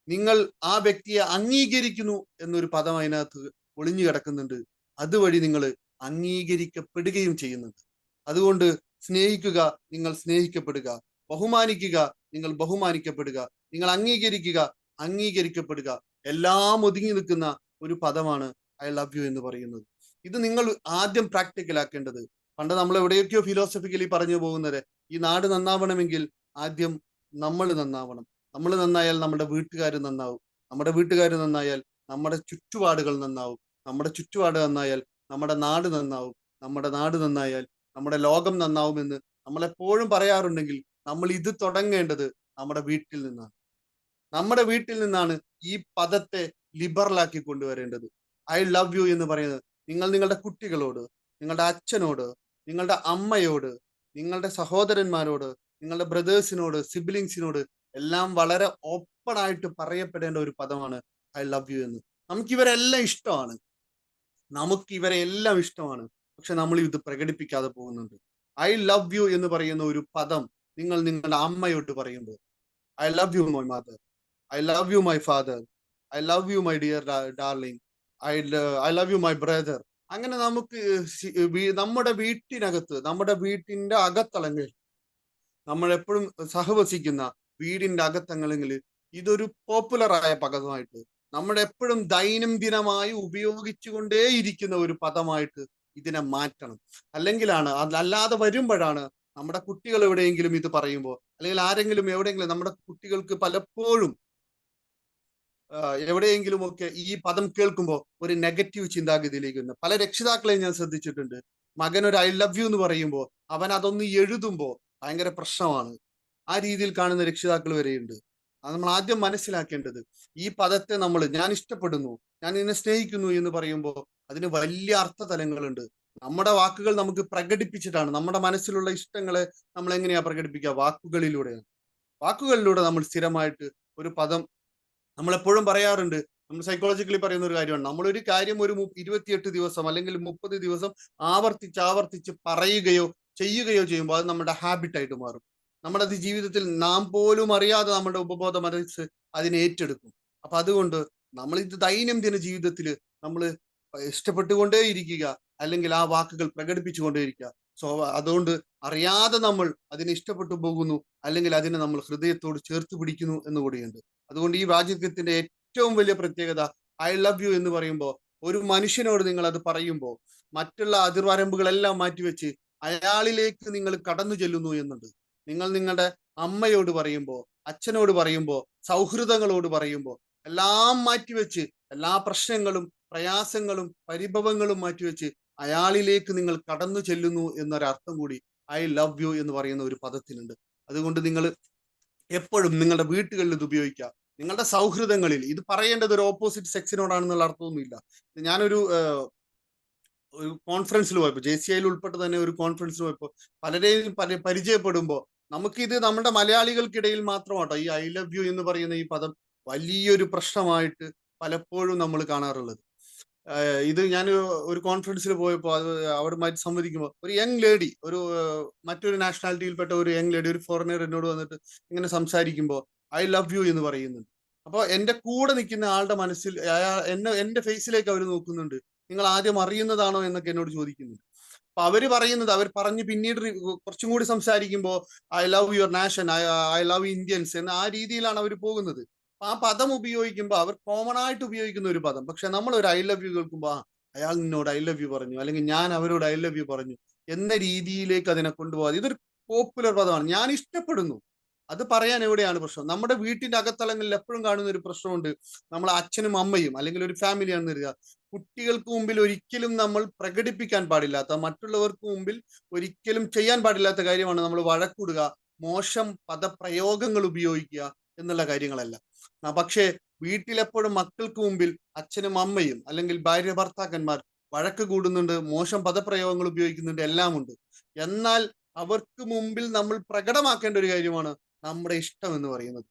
നിങ്ങൾ ആ വ്യക്തിയെ അംഗീകരിക്കുന്നു എന്നൊരു പദം അതിനകത്ത് ഒളിഞ്ഞു കിടക്കുന്നുണ്ട്. അതുവഴി നിങ്ങൾ അംഗീകരിക്കപ്പെടുകയും ചെയ്യുന്നുണ്ട്. അതുകൊണ്ട് സ്നേഹിക്കുക, നിങ്ങൾ സ്നേഹിക്കപ്പെടുക; ബഹുമാനിക്കുക, നിങ്ങൾ ബഹുമാനിക്കപ്പെടുക; നിങ്ങൾ അംഗീകരിക്കുക, അംഗീകരിക്കപ്പെടുക. എല്ലാം ഒതുങ്ങി നിൽക്കുന്ന ഒരു പദമാണ് ഐ ലവ് യു എന്ന് പറയുന്നത്. ഇത് നിങ്ങൾ ആദ്യം പ്രാക്ടിക്കലാക്കേണ്ടത്. പണ്ട് നമ്മൾ എവിടെയൊക്കെയോ ഫിലോസഫിക്കലി പറഞ്ഞു പോകുന്നത്, ഈ നാട് നന്നാവണമെങ്കിൽ ആദ്യം നമ്മൾ നന്നാവണം. നമ്മൾ നന്നായാൽ നമ്മുടെ വീട്ടുകാർ നന്നാവും. നമ്മുടെ വീട്ടുകാർ നന്നായാൽ നമ്മുടെ ചുറ്റുപാടുകൾ നന്നാവും. നമ്മുടെ ചുറ്റുപാട് നന്നായാൽ നമ്മുടെ നാട് നന്നാവും. നമ്മുടെ നാട് നന്നായാൽ നമ്മുടെ ലോകം നന്നാവുമെന്ന് നമ്മളെപ്പോഴും പറയാറുണ്ടെങ്കിൽ, നമ്മൾ ഇത് തുടങ്ങേണ്ടത് നമ്മുടെ വീട്ടിൽ നിന്നാണ്. നമ്മുടെ വീട്ടിൽ നിന്നാണ് ഈ പദത്തെ ലിബറലാക്കി കൊണ്ടുവരേണ്ടത്. ഐ ലവ് യു എന്ന് പറയുന്നത് നിങ്ങൾ നിങ്ങളുടെ കുട്ടികളോട്, നിങ്ങളുടെ അച്ഛനോട്, നിങ്ങളുടെ അമ്മയോട്, നിങ്ങളുടെ സഹോദരന്മാരോട്, നിങ്ങളുടെ ബ്രദേഴ്സിനോട്, സിബ്ലിങ്സിനോട് എല്ലാം വളരെ ഓപ്പൺ ആയിട്ട് പറയപ്പെടേണ്ട ഒരു പദമാണ് ഐ ലവ് യു എന്ന്. നമുക്കിവരെല്ലാം ഇഷ്ടമാണ്, പക്ഷെ നമ്മൾ ഇത് പ്രകടിപ്പിക്കാതെ പോകുന്നുണ്ട്. ഐ ലവ് യു എന്ന് പറയുന്ന ഒരു പദം നിങ്ങൾ നിങ്ങളുടെ അമ്മയോട്ട് പറയുമ്പോൾ, I love you my mother, I love you my father, I love you my dear darling, I love you my brother, അങ്ങനെ നമുക്ക് നമ്മുടെ വീട്ടിനകത്ത്, നമ്മുടെ വീട്ടിന്റെ അകത്തളങ്ങളിൽ, നമ്മൾ എപ്പോഴും സഹവസിക്കുന്ന വീടിന്റെ അകത്തളങ്ങളിൽ ഇതൊരു പോപ്പുലറായ പദമായിട്ട്, നമ്മൾ എപ്പോഴും ദൈനംദിനമായി ഉപയോഗിച്ചുകൊണ്ടേയിരിക്കുന്ന ഒരു പദമായിട്ട് ഇതിനെ മാറ്റണം. അല്ലാതെ വരുമ്പോഴാണ് നമ്മുടെ കുട്ടികൾ എവിടെയെങ്കിലും ഇത് പറയുമ്പോൾ, അല്ലെങ്കിൽ ആരെങ്കിലും എവിടെയെങ്കിലും, നമ്മുടെ കുട്ടികൾക്ക് പലപ്പോഴും എവിടെയെങ്കിലുമൊക്കെ ഈ പദം കേൾക്കുമ്പോൾ ഒരു നെഗറ്റീവ് ചിന്താഗതിയിലേക്ക് വരുന്നു. പല രക്ഷിതാക്കളെയും ഞാൻ ശ്രദ്ധിച്ചിട്ടുണ്ട്. മകൻ ഒരു ഐ ലവ് യു എന്ന് പറയുമ്പോൾ അവൻ അതൊന്ന് എഴുതുമ്പോൾ ഭയങ്കര പ്രശ്നമാണ്. ആ രീതിയിൽ കാണുന്ന രക്ഷിതാക്കൾ വരെയുണ്ട്. അത് നമ്മൾ ആദ്യം മനസ്സിലാക്കേണ്ടത്, ഈ പദത്തെ ഞാൻ ഇഷ്ടപ്പെടുന്നു, ഞാൻ നിന്നെ സ്നേഹിക്കുന്നു എന്ന് പറയുമ്പോൾ അതിന് വലിയ അർത്ഥതലങ്ങളുണ്ട്. നമ്മുടെ വാക്കുകൾ നമുക്ക് പ്രകടിപ്പിച്ചിട്ടാണ്. നമ്മുടെ മനസ്സിലുള്ള ഇഷ്ടങ്ങളെ നമ്മൾ എങ്ങനെയാ പ്രകടിപ്പിക്കുക? വാക്കുകളിലൂടെ നമ്മൾ സ്ഥിരമായിട്ട് ഒരു പദം, നമ്മളെപ്പോഴും പറയാറുണ്ട്, നമ്മൾ സൈക്കോളജിക്കലി പറയുന്ന ഒരു കാര്യമാണ്, നമ്മളൊരു കാര്യം ഒരു 28 ദിവസം അല്ലെങ്കിൽ 30 ദിവസം ആവർത്തിച്ച് പറയുകയോ ചെയ്യുകയോ ചെയ്യുമ്പോൾ അത് നമ്മുടെ ഹാബിറ്റായിട്ട് മാറും. നമ്മുടെ അത് ജീവിതത്തിൽ നാം പോലും അറിയാതെ നമ്മുടെ ഉപബോധ മനസ്സ് അതിനെ ഏറ്റെടുക്കും. അപ്പൊ അതുകൊണ്ട് നമ്മൾ ഇത് ദൈനംദിന ജീവിതത്തിൽ നമ്മൾ ഇഷ്ടപ്പെട്ടുകൊണ്ടേയിരിക്കുക, അല്ലെങ്കിൽ ആ വാക്കുകൾ പ്രകടിപ്പിച്ചുകൊണ്ടേയിരിക്കുക. അതുകൊണ്ട് അറിയാതെ നമ്മൾ അതിനെ ഇഷ്ടപ്പെട്ടു പോകുന്നു, അല്ലെങ്കിൽ അതിനെ നമ്മൾ ഹൃദയത്തോട് ചേർത്ത് പിടിക്കുന്നു എന്നുകൂടിയുണ്ട്. അതുകൊണ്ട് ഈ വാചകത്തിന്റെ ഏറ്റവും വലിയ പ്രത്യേകത, ഐ ലവ് യു എന്ന് പറയുമ്പോൾ, ഒരു മനുഷ്യനോട് നിങ്ങൾ അത് പറയുമ്പോൾ മറ്റുള്ള അതിർവരമ്പുകളെല്ലാം മാറ്റിവെച്ച് അയാളിലേക്ക് നിങ്ങൾ കടന്നു ചെല്ലുന്നു എന്നുണ്ട്. നിങ്ങൾ നിങ്ങളുടെ അമ്മയോട് പറയുമ്പോൾ, അച്ഛനോട് പറയുമ്പോൾ, സൗഹൃദങ്ങളോട് പറയുമ്പോൾ എല്ലാം മാറ്റിവെച്ച്, എല്ലാ പ്രശ്നങ്ങളും പ്രയാസങ്ങളും പരിഭവങ്ങളും മാറ്റിവെച്ച് അയാളിലേക്ക് നിങ്ങൾ കടന്നു ചെല്ലുന്നു എന്നൊരർത്ഥം കൂടി ഐ ലവ് യു എന്ന് പറയുന്ന ഒരു പദത്തിനുണ്ട്. അതുകൊണ്ട് നിങ്ങൾ എപ്പോഴും നിങ്ങളുടെ വീട്ടുകളിൽ ഇത് ഉപയോഗിക്കുക. നിങ്ങളുടെ സൗഹൃദങ്ങളിൽ ഇത് പറയേണ്ടത് ഒരു ഓപ്പോസിറ്റ് സെക്സിനോടാണെന്നുള്ള അർത്ഥമൊന്നുമില്ല. ഞാനൊരു കോൺഫറൻസിൽ പോയപ്പോൾ, JCIയിൽ ഉൾപ്പെട്ട് തന്നെ ഒരു കോൺഫറൻസിൽ പോയപ്പോൾ പലരെയും പരിചയപ്പെടുമ്പോൾ നമുക്കിത് നമ്മുടെ മലയാളികൾക്കിടയിൽ മാത്രമാട്ടോ ഈ ഐ ലവ് യു എന്ന് പറയുന്ന ഈ പദം വലിയൊരു പ്രശ്നമായിട്ട് പലപ്പോഴും നമ്മൾ കാണാറുള്ളത്. ഇത് ഞാൻ ഒരു കോൺഫറൻസിൽ പോയപ്പോൾ അവരുമായിട്ട് സംവദിക്കുമ്പോൾ ഒരു യങ് ലേഡി, മറ്റൊരു നാഷണാലിറ്റിയിൽപ്പെട്ട ഒരു യങ് ലേഡി, ഒരു ഫോറിനർ എന്നോട് വന്നിട്ട് ഇങ്ങനെ സംസാരിക്കുമ്പോൾ ഐ ലവ് യു എന്ന് പറയുന്നുണ്ട്. അപ്പോൾ എന്റെ കൂടെ നിൽക്കുന്ന ആളുടെ മനസ്സിൽ എന്റെ ഫേസിലേക്ക് അവർ നോക്കുന്നുണ്ട്, നിങ്ങൾ ആദ്യം അറിയുന്നതാണോ എന്നൊക്കെ എന്നോട് ചോദിക്കുന്നുണ്ട്. അപ്പൊ അവര് പറയുന്നത്, അവർ പറഞ്ഞ് പിന്നീട് കുറച്ചും കൂടി സംസാരിക്കുമ്പോൾ I love your nation, I love Indians എന്ന ആ രീതിയിലാണ് അവർ പോകുന്നത്. അപ്പൊ ആ പദം ഉപയോഗിക്കുമ്പോൾ അവർ കോമൺ ആയിട്ട് ഉപയോഗിക്കുന്ന ഒരു പദം. പക്ഷെ നമ്മൾ ഒരു ഐ ലവ് യു കേൾക്കുമ്പോൾ അയാൾ നിന്നോട് ഐ ലവ് യു പറഞ്ഞു, അല്ലെങ്കിൽ ഞാൻ അവരോട് ഐ ലവ് യു പറഞ്ഞു എന്ന രീതിയിലേക്ക് അതിനെ കൊണ്ടുപോകാതെ ഇതൊരു പോപ്പുലർ പദമാണ്. ഞാൻ ഇഷ്ടപ്പെടുന്നു, അത് പറയാൻ എവിടെയാണ് പ്രശ്നം? നമ്മുടെ വീട്ടിന്റെ അകത്തളങ്ങളിൽ എപ്പോഴും കാണുന്ന ഒരു പ്രശ്നമുണ്ട്. നമ്മൾ അച്ഛനും അമ്മയും അല്ലെങ്കിൽ ഒരു ഫാമിലിയാണെന്ന് കരുതുക, കുട്ടികൾക്ക് മുമ്പിൽ ഒരിക്കലും നമ്മൾ പ്രകടിപ്പിക്കാൻ പാടില്ലാത്ത, മറ്റുള്ളവർക്ക് മുമ്പിൽ ഒരിക്കലും ചെയ്യാൻ പാടില്ലാത്ത കാര്യമാണ് നമ്മൾ വഴക്കൂടുക, മോശം പദപ്രയോഗങ്ങൾ ഉപയോഗിക്കുക എന്നുള്ള കാര്യങ്ങളല്ല. പക്ഷേ വീട്ടിലെപ്പോഴും മക്കൾക്ക് മുമ്പിൽ അച്ഛനും അമ്മയും അല്ലെങ്കിൽ ഭാര്യ ഭർത്താക്കന്മാർ വഴക്ക് കൂടുന്നുണ്ട്, മോശം പദപ്രയോഗങ്ങൾ ഉപയോഗിക്കുന്നുണ്ട്, എല്ലാം ഉണ്ട്. എന്നാൽ അവർക്ക് മുമ്പിൽ നമ്മൾ പ്രകടമാക്കേണ്ട ഒരു കാര്യമാണ് നമ്മുടെ ഇഷ്ടം എന്ന് പറയുന്നത്.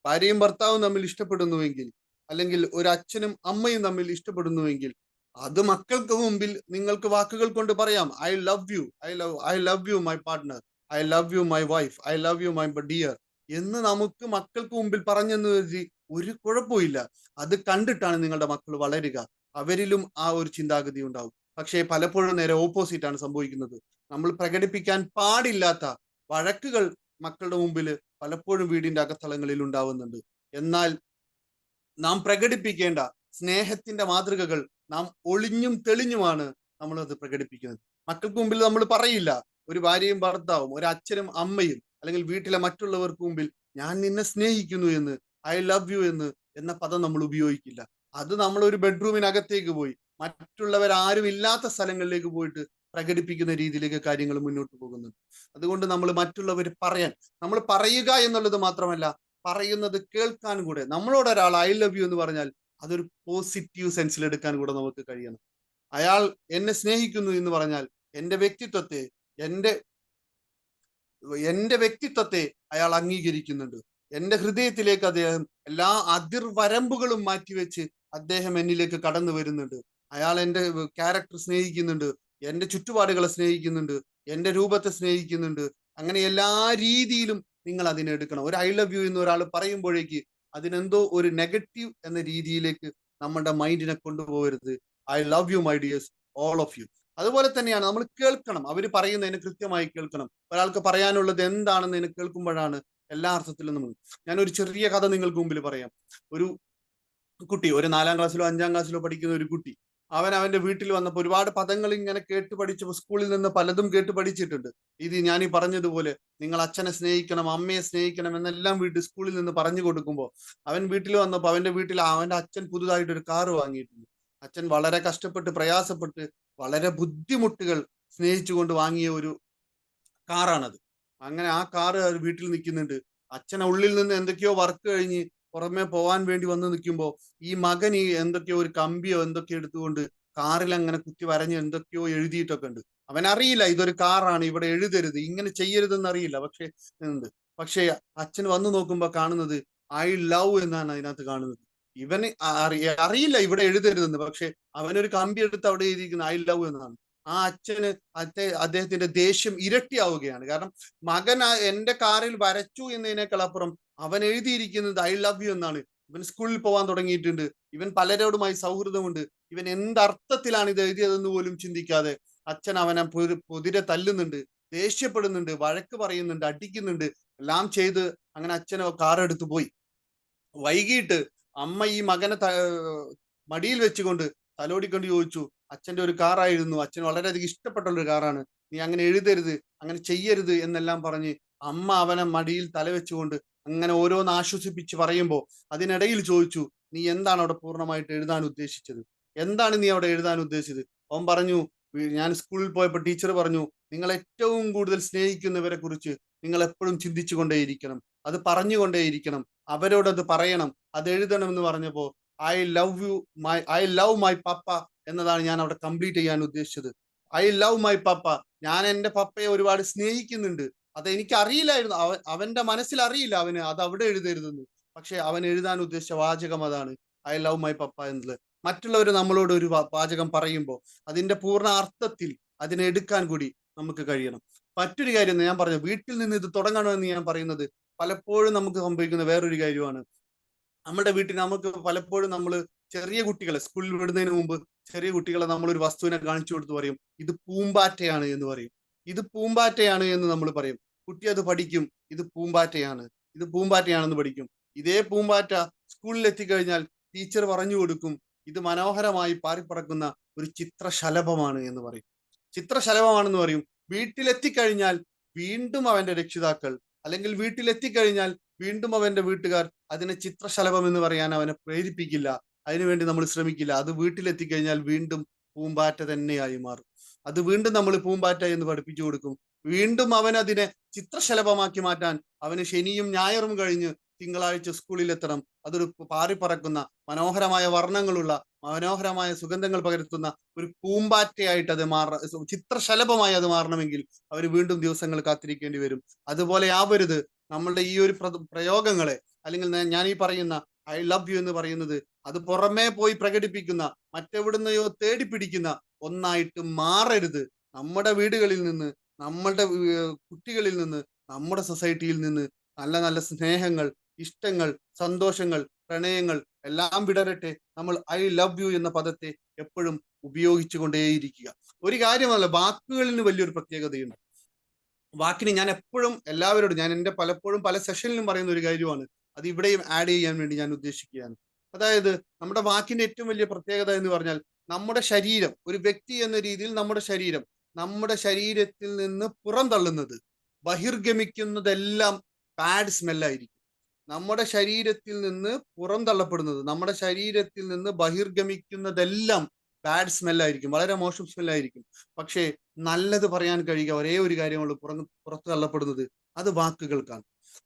ഭാര്യയും ഭർത്താവും തമ്മിൽ ഇഷ്ടപ്പെടുന്നുവെങ്കിൽ, അല്ലെങ്കിൽ ഒരു അച്ഛനും അമ്മയും തമ്മിൽ ഇഷ്ടപ്പെടുന്നുവെങ്കിൽ, അത് മക്കൾക്ക് മുമ്പിൽ നിങ്ങൾക്ക് വാക്കുകൾ കൊണ്ട് പറയാം. I love U, I love you my partner, I love you my wife, I love you my dear എന്ന് നമുക്ക് മക്കൾക്ക് മുമ്പിൽ പറഞ്ഞെന്ന് കരുതി ഒരു കുഴപ്പമില്ല. അത് കണ്ടിട്ടാണ് നിങ്ങളുടെ മക്കൾ വളരുക, അവരിലും ആ ഒരു ചിന്താഗതി ഉണ്ടാവും. പക്ഷേ പലപ്പോഴും നേരെ ഓപ്പോസിറ്റ് ആണ് സംഭവിക്കുന്നത്. നമ്മൾ പ്രകടിപ്പിക്കാൻ പാടില്ലാത്ത വഴക്കുകൾ മക്കളുടെ മുമ്പിൽ പലപ്പോഴും വീടിന്റെ അകത്തളങ്ങളിൽ ഉണ്ടാവുന്നുണ്ട്. എന്നാൽ നാം പ്രകടിപ്പിക്കേണ്ട സ്നേഹത്തിന്റെ മാതൃകകൾ നാം ഒളിഞ്ഞും തെളിഞ്ഞുമാണ് നമ്മളത് പ്രകടിപ്പിക്കുന്നത്. മക്കൾക്ക് മുമ്പിൽ നമ്മൾ പറയില്ല, ഒരു ഭാര്യയും ഭർത്താവും, ഒരു അച്ഛനും അമ്മയും, അല്ലെങ്കിൽ വീട്ടിലെ മറ്റുള്ളവർക്ക് മുമ്പിൽ ഞാൻ നിന്നെ സ്നേഹിക്കുന്നു എന്ന്, ഐ ലവ് യു എന്ന പദം നമ്മൾ ഉപയോഗിക്കില്ല. അത് നമ്മൾ ഒരു ബെഡ്റൂമിനകത്തേക്ക് പോയി മറ്റുള്ളവർ ആരും ഇല്ലാത്ത സ്ഥലങ്ങളിലേക്ക് പോയിട്ട് പ്രകടിപ്പിക്കുന്ന രീതിയിലേക്ക് കാര്യങ്ങൾ മുന്നോട്ട് പോകുന്നുണ്ട്. അതുകൊണ്ട് നമ്മൾ മറ്റുള്ളവർ നമ്മൾ പറയുക എന്നുള്ളത് മാത്രമല്ല, പറയുന്നത് കേൾക്കാൻ കൂടെ, നമ്മളോട് ഒരാൾ ഐ ലവ് യു എന്ന് പറഞ്ഞാൽ അതൊരു പോസിറ്റീവ് സെൻസിൽ എടുക്കാൻ കൂടെ നമുക്ക് കഴിയണം. അയാൾ എന്നെ സ്നേഹിക്കുന്നു എന്ന് പറഞ്ഞാൽ എന്റെ വ്യക്തിത്വത്തെ അയാൾ അംഗീകരിക്കുന്നുണ്ട്. എന്റെ ഹൃദയത്തിലേക്ക് അദ്ദേഹം എല്ലാ അതിർവരമ്പുകളും മാറ്റിവെച്ച് അദ്ദേഹം എന്നിലേക്ക് കടന്നു വരുന്നുണ്ട്. അയാൾ എന്റെ ക്യാരക്ടർ സ്നേഹിക്കുന്നുണ്ട്, എന്റെ ചുറ്റുപാടുകളെ സ്നേഹിക്കുന്നുണ്ട്, എന്റെ രൂപത്തെ സ്നേഹിക്കുന്നുണ്ട്. അങ്ങനെ എല്ലാ രീതിയിലും നിങ്ങൾ അതിനെ എടുക്കണം. ഒരു ഐ ലവ് യു എന്ന് ഒരാൾ പറയുമ്പോഴേക്ക് അതിനെന്തോ ഒരു നെഗറ്റീവ് എന്ന രീതിയിലേക്ക് നമ്മുടെ മൈൻഡിനെ കൊണ്ടുപോകരുത്. I love you my dears, all of you. അതുപോലെ തന്നെയാണ് നമ്മൾ കേൾക്കണം, അവർ പറയുന്നതിന് കൃത്യമായി കേൾക്കണം. ഒരാൾക്ക് പറയാനുള്ളത് എന്താണെന്ന് കേൾക്കുമ്പോഴാണ് എല്ലാ അർത്ഥത്തിലും നമ്മൾ. ഞാനൊരു ചെറിയ കഥ നിങ്ങൾക്ക് മുമ്പിൽ പറയാം. ഒരു കുട്ടി, ഒരു 4ാം ക്ലാസ്സിലോ 5ാം ക്ലാസ്സിലോ പഠിക്കുന്ന ഒരു കുട്ടി, അവന്റെ വീട്ടിൽ വന്നപ്പോൾ ഒരുപാട് പദങ്ങൾ ഇങ്ങനെ കേട്ട് പഠിച്ചപ്പോൾ സ്കൂളിൽ നിന്ന് പലതും കേട്ട് പഠിച്ചിട്ടുണ്ട്. ഇത് ഞാൻ ഈ പറഞ്ഞതുപോലെ നിങ്ങൾ അച്ഛനെ സ്നേഹിക്കണം, അമ്മയെ സ്നേഹിക്കണം എന്നെല്ലാം സ്കൂളിൽ നിന്ന് പറഞ്ഞു കൊടുക്കുമ്പോൾ അവൻ വീട്ടിൽ വന്നപ്പോൾ അവന്റെ വീട്ടിൽ അവന്റെ അച്ഛൻ പുതുതായിട്ട് ഒരു കാറ് വാങ്ങിയിട്ടുണ്ട്. അച്ഛൻ വളരെ കഷ്ടപ്പെട്ട് പ്രയാസപ്പെട്ട് വളരെ ബുദ്ധിമുട്ടുകൾ സ്നേഹിച്ചുകൊണ്ട് വാങ്ങിയ ഒരു കാറാണത്. അങ്ങനെ ആ കാറ് വീട്ടിൽ നിൽക്കുന്നുണ്ട്. അച്ഛനെ ഉള്ളിൽ നിന്ന് എന്തൊക്കെയോ വർക്ക് കഴിഞ്ഞ് പുറമെ പോവാൻ വേണ്ടി വന്ന് നിൽക്കുമ്പോൾ ഈ മകൻ എന്തൊക്കെയോ ഒരു കമ്പിയോ എന്തൊക്കെയോ എടുത്തുകൊണ്ട് കാറിൽ അങ്ങനെ കുത്തി വരഞ്ഞ് എന്തൊക്കെയോ എഴുതിയിട്ടൊക്കെ ഉണ്ട്. അവനറിയില്ല ഇതൊരു കാറാണ്, ഇവിടെ എഴുതരുത്, ഇങ്ങനെ ചെയ്യരുതെന്ന് അറിയില്ല. പക്ഷേ അച്ഛൻ വന്നു നോക്കുമ്പോൾ കാണുന്നത് ഐ ലവ് എന്നാണ് അതിനകത്ത് കാണുന്നത്. ഇവന് അറിയില്ല ഇവിടെ എഴുതരുതെന്ന്, പക്ഷെ അവനൊരു കമ്പി എടുത്ത് അവിടെ എഴുതിയിരിക്കുന്നത് ഐ ലവ് എന്നാണ്. ആ അച്ഛന് അദ്ദേഹത്തിന്റെ ദേഷ്യം ഇരട്ടിയാവുകയാണ്. കാരണം മകൻ എന്റെ കാറിൽ വരച്ചു എന്നതിനേക്കാൾ അപ്പുറം അവൻ എഴുതിയിരിക്കുന്നത് ഐ ലവ് യു എന്നാണ്. ഇവൻ സ്കൂളിൽ പോകാൻ തുടങ്ങിയിട്ടുണ്ട്, ഇവൻ പലരോടുമായി സൗഹൃദമുണ്ട്, ഇവൻ എന്തർത്ഥത്തിലാണ് ഇത് എഴുതിയതെന്ന് പോലും ചിന്തിക്കാതെ അച്ഛൻ അവനെ പൊതിരെ തല്ലുന്നുണ്ട്, ദേഷ്യപ്പെടുന്നുണ്ട്, വഴക്ക് പറയുന്നുണ്ട്, അടിക്കുന്നുണ്ട്, എല്ലാം ചെയ്ത് അങ്ങനെ അച്ഛനെ കാറെടുത്ത് പോയി. വൈകിട്ട് അമ്മ ഈ മകനെ മടിയിൽ വെച്ചുകൊണ്ട് തലോടിക്കൊണ്ട് ചോദിച്ചു, അച്ഛന്റെ ഒരു കാറായിരുന്നു, അച്ഛന് വളരെയധികം ഇഷ്ടപ്പെട്ടുള്ള ഒരു കാറാണ്, നീ അങ്ങനെ എഴുതരുത്, അങ്ങനെ ചെയ്യരുത് എന്നെല്ലാം പറഞ്ഞ് അമ്മ അവനെ മടിയിൽ തലവെച്ചുകൊണ്ട് അങ്ങനെ ഓരോന്ന് ആശ്വസിപ്പിച്ച് പറയുമ്പോൾ അതിനിടയിൽ ചോദിച്ചു, നീ എന്താണ് അവിടെ പൂർണ്ണമായിട്ട് എഴുതാൻ ഉദ്ദേശിച്ചത്? എന്താണ് നീ അവിടെ എഴുതാൻ ഉദ്ദേശിച്ചത്? അവൻ പറഞ്ഞു, ഞാൻ സ്കൂളിൽ പോയപ്പോൾ ടീച്ചർ പറഞ്ഞു, നിങ്ങൾ ഏറ്റവും കൂടുതൽ സ്നേഹിക്കുന്നവരെ കുറിച്ച് നിങ്ങൾ എപ്പോഴും ചിന്തിച്ചു കൊണ്ടേയിരിക്കണം, അത് പറഞ്ഞുകൊണ്ടേയിരിക്കണം, അവരോടത് പറയണം, അത് എഴുതണം എന്ന് പറഞ്ഞപ്പോ ഐ ലവ് മൈ പപ്പ എന്നതാണ് ഞാൻ അവിടെ കംപ്ലീറ്റ് ചെയ്യാൻ ഉദ്ദേശിച്ചത്. ഐ ലവ് മൈ പപ്പ, ഞാൻ എന്റെ പപ്പയെ ഒരുപാട് സ്നേഹിക്കുന്നുണ്ട്. അത് എനിക്ക് അറിയില്ലായിരുന്നു, അവന്റെ മനസ്സിൽ അറിയില്ല അവന് അത് അവിടെ എഴുതരുതെന്ന്. പക്ഷെ അവൻ എഴുതാൻ ഉദ്ദേശിച്ച വാചകം അതാണ്, ഐ ലവ് മൈ പപ്പ എന്നത്. മറ്റുള്ളവർ നമ്മളോട് ഒരു വാചകം പറയുമ്പോൾ അതിന്റെ പൂർണ്ണ അർത്ഥത്തിൽ അതിനെ എടുക്കാൻ കൂടി നമുക്ക് കഴിയണം. മറ്റൊരു കാര്യം ഞാൻ പറഞ്ഞു, വീട്ടിൽ നിന്ന് ഇത് തുടങ്ങണമെന്ന് ഞാൻ പറയുന്നത് പലപ്പോഴും നമുക്ക് സംഭവിക്കുന്ന വേറൊരു കാര്യമാണ്. നമ്മുടെ വീട്ടിൽ നമുക്ക് പലപ്പോഴും നമ്മൾ ചെറിയ കുട്ടികളെ സ്കൂളിൽ വിടുന്നതിന് മുമ്പ് ചെറിയ കുട്ടികളെ നമ്മൾ ഒരു വസ്തുവിനെ കാണിച്ചു കൊടുത്ത് പറയും ഇത് പൂമ്പാറ്റയാണ് എന്ന് പറയും. ഇത് പൂമ്പാറ്റയാണ് എന്ന് നമ്മൾ പറയും. കുട്ടി അത് പഠിക്കും. ഇത് പൂമ്പാറ്റയാണ്, ഇത് പൂമ്പാറ്റയാണെന്ന് പഠിക്കും. ഇതേ പൂമ്പാറ്റ സ്കൂളിൽ എത്തിക്കഴിഞ്ഞാൽ ടീച്ചർ പറഞ്ഞു കൊടുക്കും ഇത് മനോഹരമായി പാറിപ്പറക്കുന്ന ഒരു ചിത്രശലഭമാണ് എന്ന് പറയും. ചിത്രശലഭമാണെന്ന് പറയും. വീട്ടിലെത്തിക്കഴിഞ്ഞാൽ വീണ്ടും അവന്റെ രക്ഷിതാക്കൾ അല്ലെങ്കിൽ വീട്ടിലെത്തിക്കഴിഞ്ഞാൽ വീണ്ടും അവന്റെ വീട്ടുകാർ അതിനെ ചിത്രശലഭം എന്ന് പറയാൻ അവനെ പ്രേരിപ്പിക്കില്ല. അതിനുവേണ്ടി നമ്മൾ ശ്രമിക്കില്ല. അത് വീട്ടിലെത്തിക്കഴിഞ്ഞാൽ വീണ്ടും പൂമ്പാറ്റ തന്നെയായി മാറും. അത് വീണ്ടും നമ്മൾ പൂമ്പാറ്റ എന്ന് പഠിപ്പിച്ചു കൊടുക്കും. വീണ്ടും അവൻ അതിനെ ചിത്രശലഭമാക്കി മാറ്റാൻ അവന് ശനിയും ഞായറും കഴിഞ്ഞ് തിങ്കളാഴ്ച സ്കൂളിൽ എത്തണം. അതൊരു പാറിപ്പറക്കുന്ന മനോഹരമായ വർണ്ണങ്ങളുള്ള മനോഹരമായ സുഗന്ധങ്ങൾ പകർത്തുന്ന ഒരു പൂമ്പാറ്റയായിട്ട് അത് ചിത്രശലഭമായി അത് മാറണമെങ്കിൽ അവർ വീണ്ടും ദിവസങ്ങൾ കാത്തിരിക്കേണ്ടി വരും. അതുപോലെ ആവരുത് നമ്മളുടെ ഈ ഒരു പ്രയോഗങ്ങളെ അല്ലെങ്കിൽ ഞാൻ ഈ പറയുന്ന ഐ ലവ് യു എന്ന് പറയുന്നത് അത് പുറമേ പോയി പ്രകടിപ്പിക്കുന്ന മറ്റെവിടുന്നയോ തേടി പിടിക്കുന്ന ഒന്നായിട്ട് മാറരുത്. നമ്മുടെ വീടുകളിൽ നിന്ന്, നമ്മളുടെ കുട്ടികളിൽ നിന്ന്, നമ്മുടെ സൊസൈറ്റിയിൽ നിന്ന് നല്ല നല്ല സ്നേഹങ്ങൾ, ഇഷ്ടങ്ങൾ, സന്തോഷങ്ങൾ, പ്രണയങ്ങൾ എല്ലാം വിടരട്ടെ. നമ്മൾ ഐ ലവ് യു എന്ന പദത്തെ എപ്പോഴും ഉപയോഗിച്ചു കൊണ്ടേയിരിക്കുക. ഒരു കാര്യമല്ല, വാക്കുകളിന് വലിയൊരു പ്രത്യേകതയുണ്ട്. വാക്കിന് ഞാൻ എപ്പോഴും എല്ലാവരോടും ഞാൻ എൻ്റെ പലപ്പോഴും പല സെഷനിലും പറയുന്ന ഒരു കാര്യമാണ്. അത് ഇവിടെയും ആഡ് ചെയ്യാൻ വേണ്ടി ഞാൻ ഉദ്ദേശിക്കുകയാണ്. അതായത് നമ്മുടെ വാക്കിന്റെ ഏറ്റവും വലിയ പ്രത്യേകത എന്ന് പറഞ്ഞാൽ നമ്മുടെ ശരീരം, ഒരു വ്യക്തി എന്ന രീതിയിൽ നമ്മുടെ ശരീരത്തിൽ നിന്ന് പുറന്തള്ളുന്നത്, ബഹിർഗമിക്കുന്നതെല്ലാം ബാഡ് സ്മെല്ലായിരിക്കും. നമ്മുടെ ശരീരത്തിൽ നിന്ന് പുറന്തള്ളപ്പെടുന്നത്, നമ്മുടെ ശരീരത്തിൽ നിന്ന് ബഹിർഗമിക്കുന്നതെല്ലാം ബാഡ് സ്മെല്ലായിരിക്കും, വളരെ മോശം സ്മെല്ലായിരിക്കും. പക്ഷേ നല്ലത് പറയാൻ കഴിയുക ഒരേ ഒരു കാര്യമുള്ളൂ പുറത്തു തള്ളപ്പെടുന്നത്, അത് വാക്കുകൾക്കാണ്.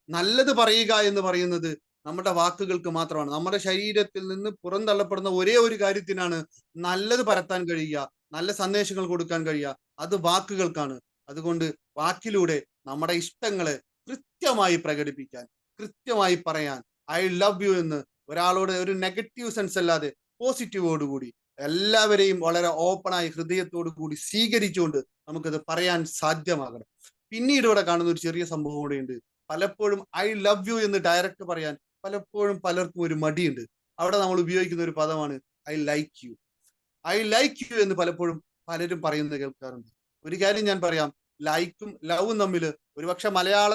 നല്ലത് പറയുക എന്ന് പറയുന്നത് നമ്മുടെ വാക്കുകൾക്ക് മാത്രമാണ്. നമ്മുടെ ശരീരത്തിൽ നിന്ന് പുറന്തള്ളപ്പെടുന്ന ഒരേ ഒരു കാര്യത്തിനാണ് നല്ലത് പരത്താൻ കഴിയുക, നല്ല സന്ദേശങ്ങൾ കൊടുക്കാൻ കഴിയുക, അത് വാക്കുകൾക്കാണ്. അതുകൊണ്ട് വാക്കിലൂടെ നമ്മുടെ ഇഷ്ടങ്ങളെ കൃത്യമായി പ്രകടിപ്പിക്കാൻ, കൃത്യമായി പറയാൻ, ഐ ലവ് യു എന്ന് ഒരാളോട് ഒരു നെഗറ്റീവ് സെൻസ് അല്ലാതെ പോസിറ്റീവോടുകൂടി എല്ലാവരെയും വളരെ ഓപ്പണായി ഹൃദയത്തോടു കൂടി സ്വീകരിച്ചുകൊണ്ട് നമുക്കത് പറയാൻ സാധ്യമാകണം. പിന്നീട് ഇവിടെ കാണുന്ന ഒരു ചെറിയ സംഭവം കൂടെ ഉണ്ട്. പലപ്പോഴും ഐ ലവ് യു എന്ന് ഡയറക്റ്റ് പറയാൻ പലപ്പോഴും പലർക്കും ഒരു മടിയുണ്ട്. അവിടെ നമ്മൾ ഉപയോഗിക്കുന്ന ഒരു പദമാണ് I like you. I like you എന്ന് പലപ്പോഴും പലരും പറയുന്നത് കേൾക്കാറുണ്ട്. ഒരു കാര്യം ഞാൻ പറയാം, ലൈക്കും ലവും തമ്മിൽ ഒരുപക്ഷെ മലയാള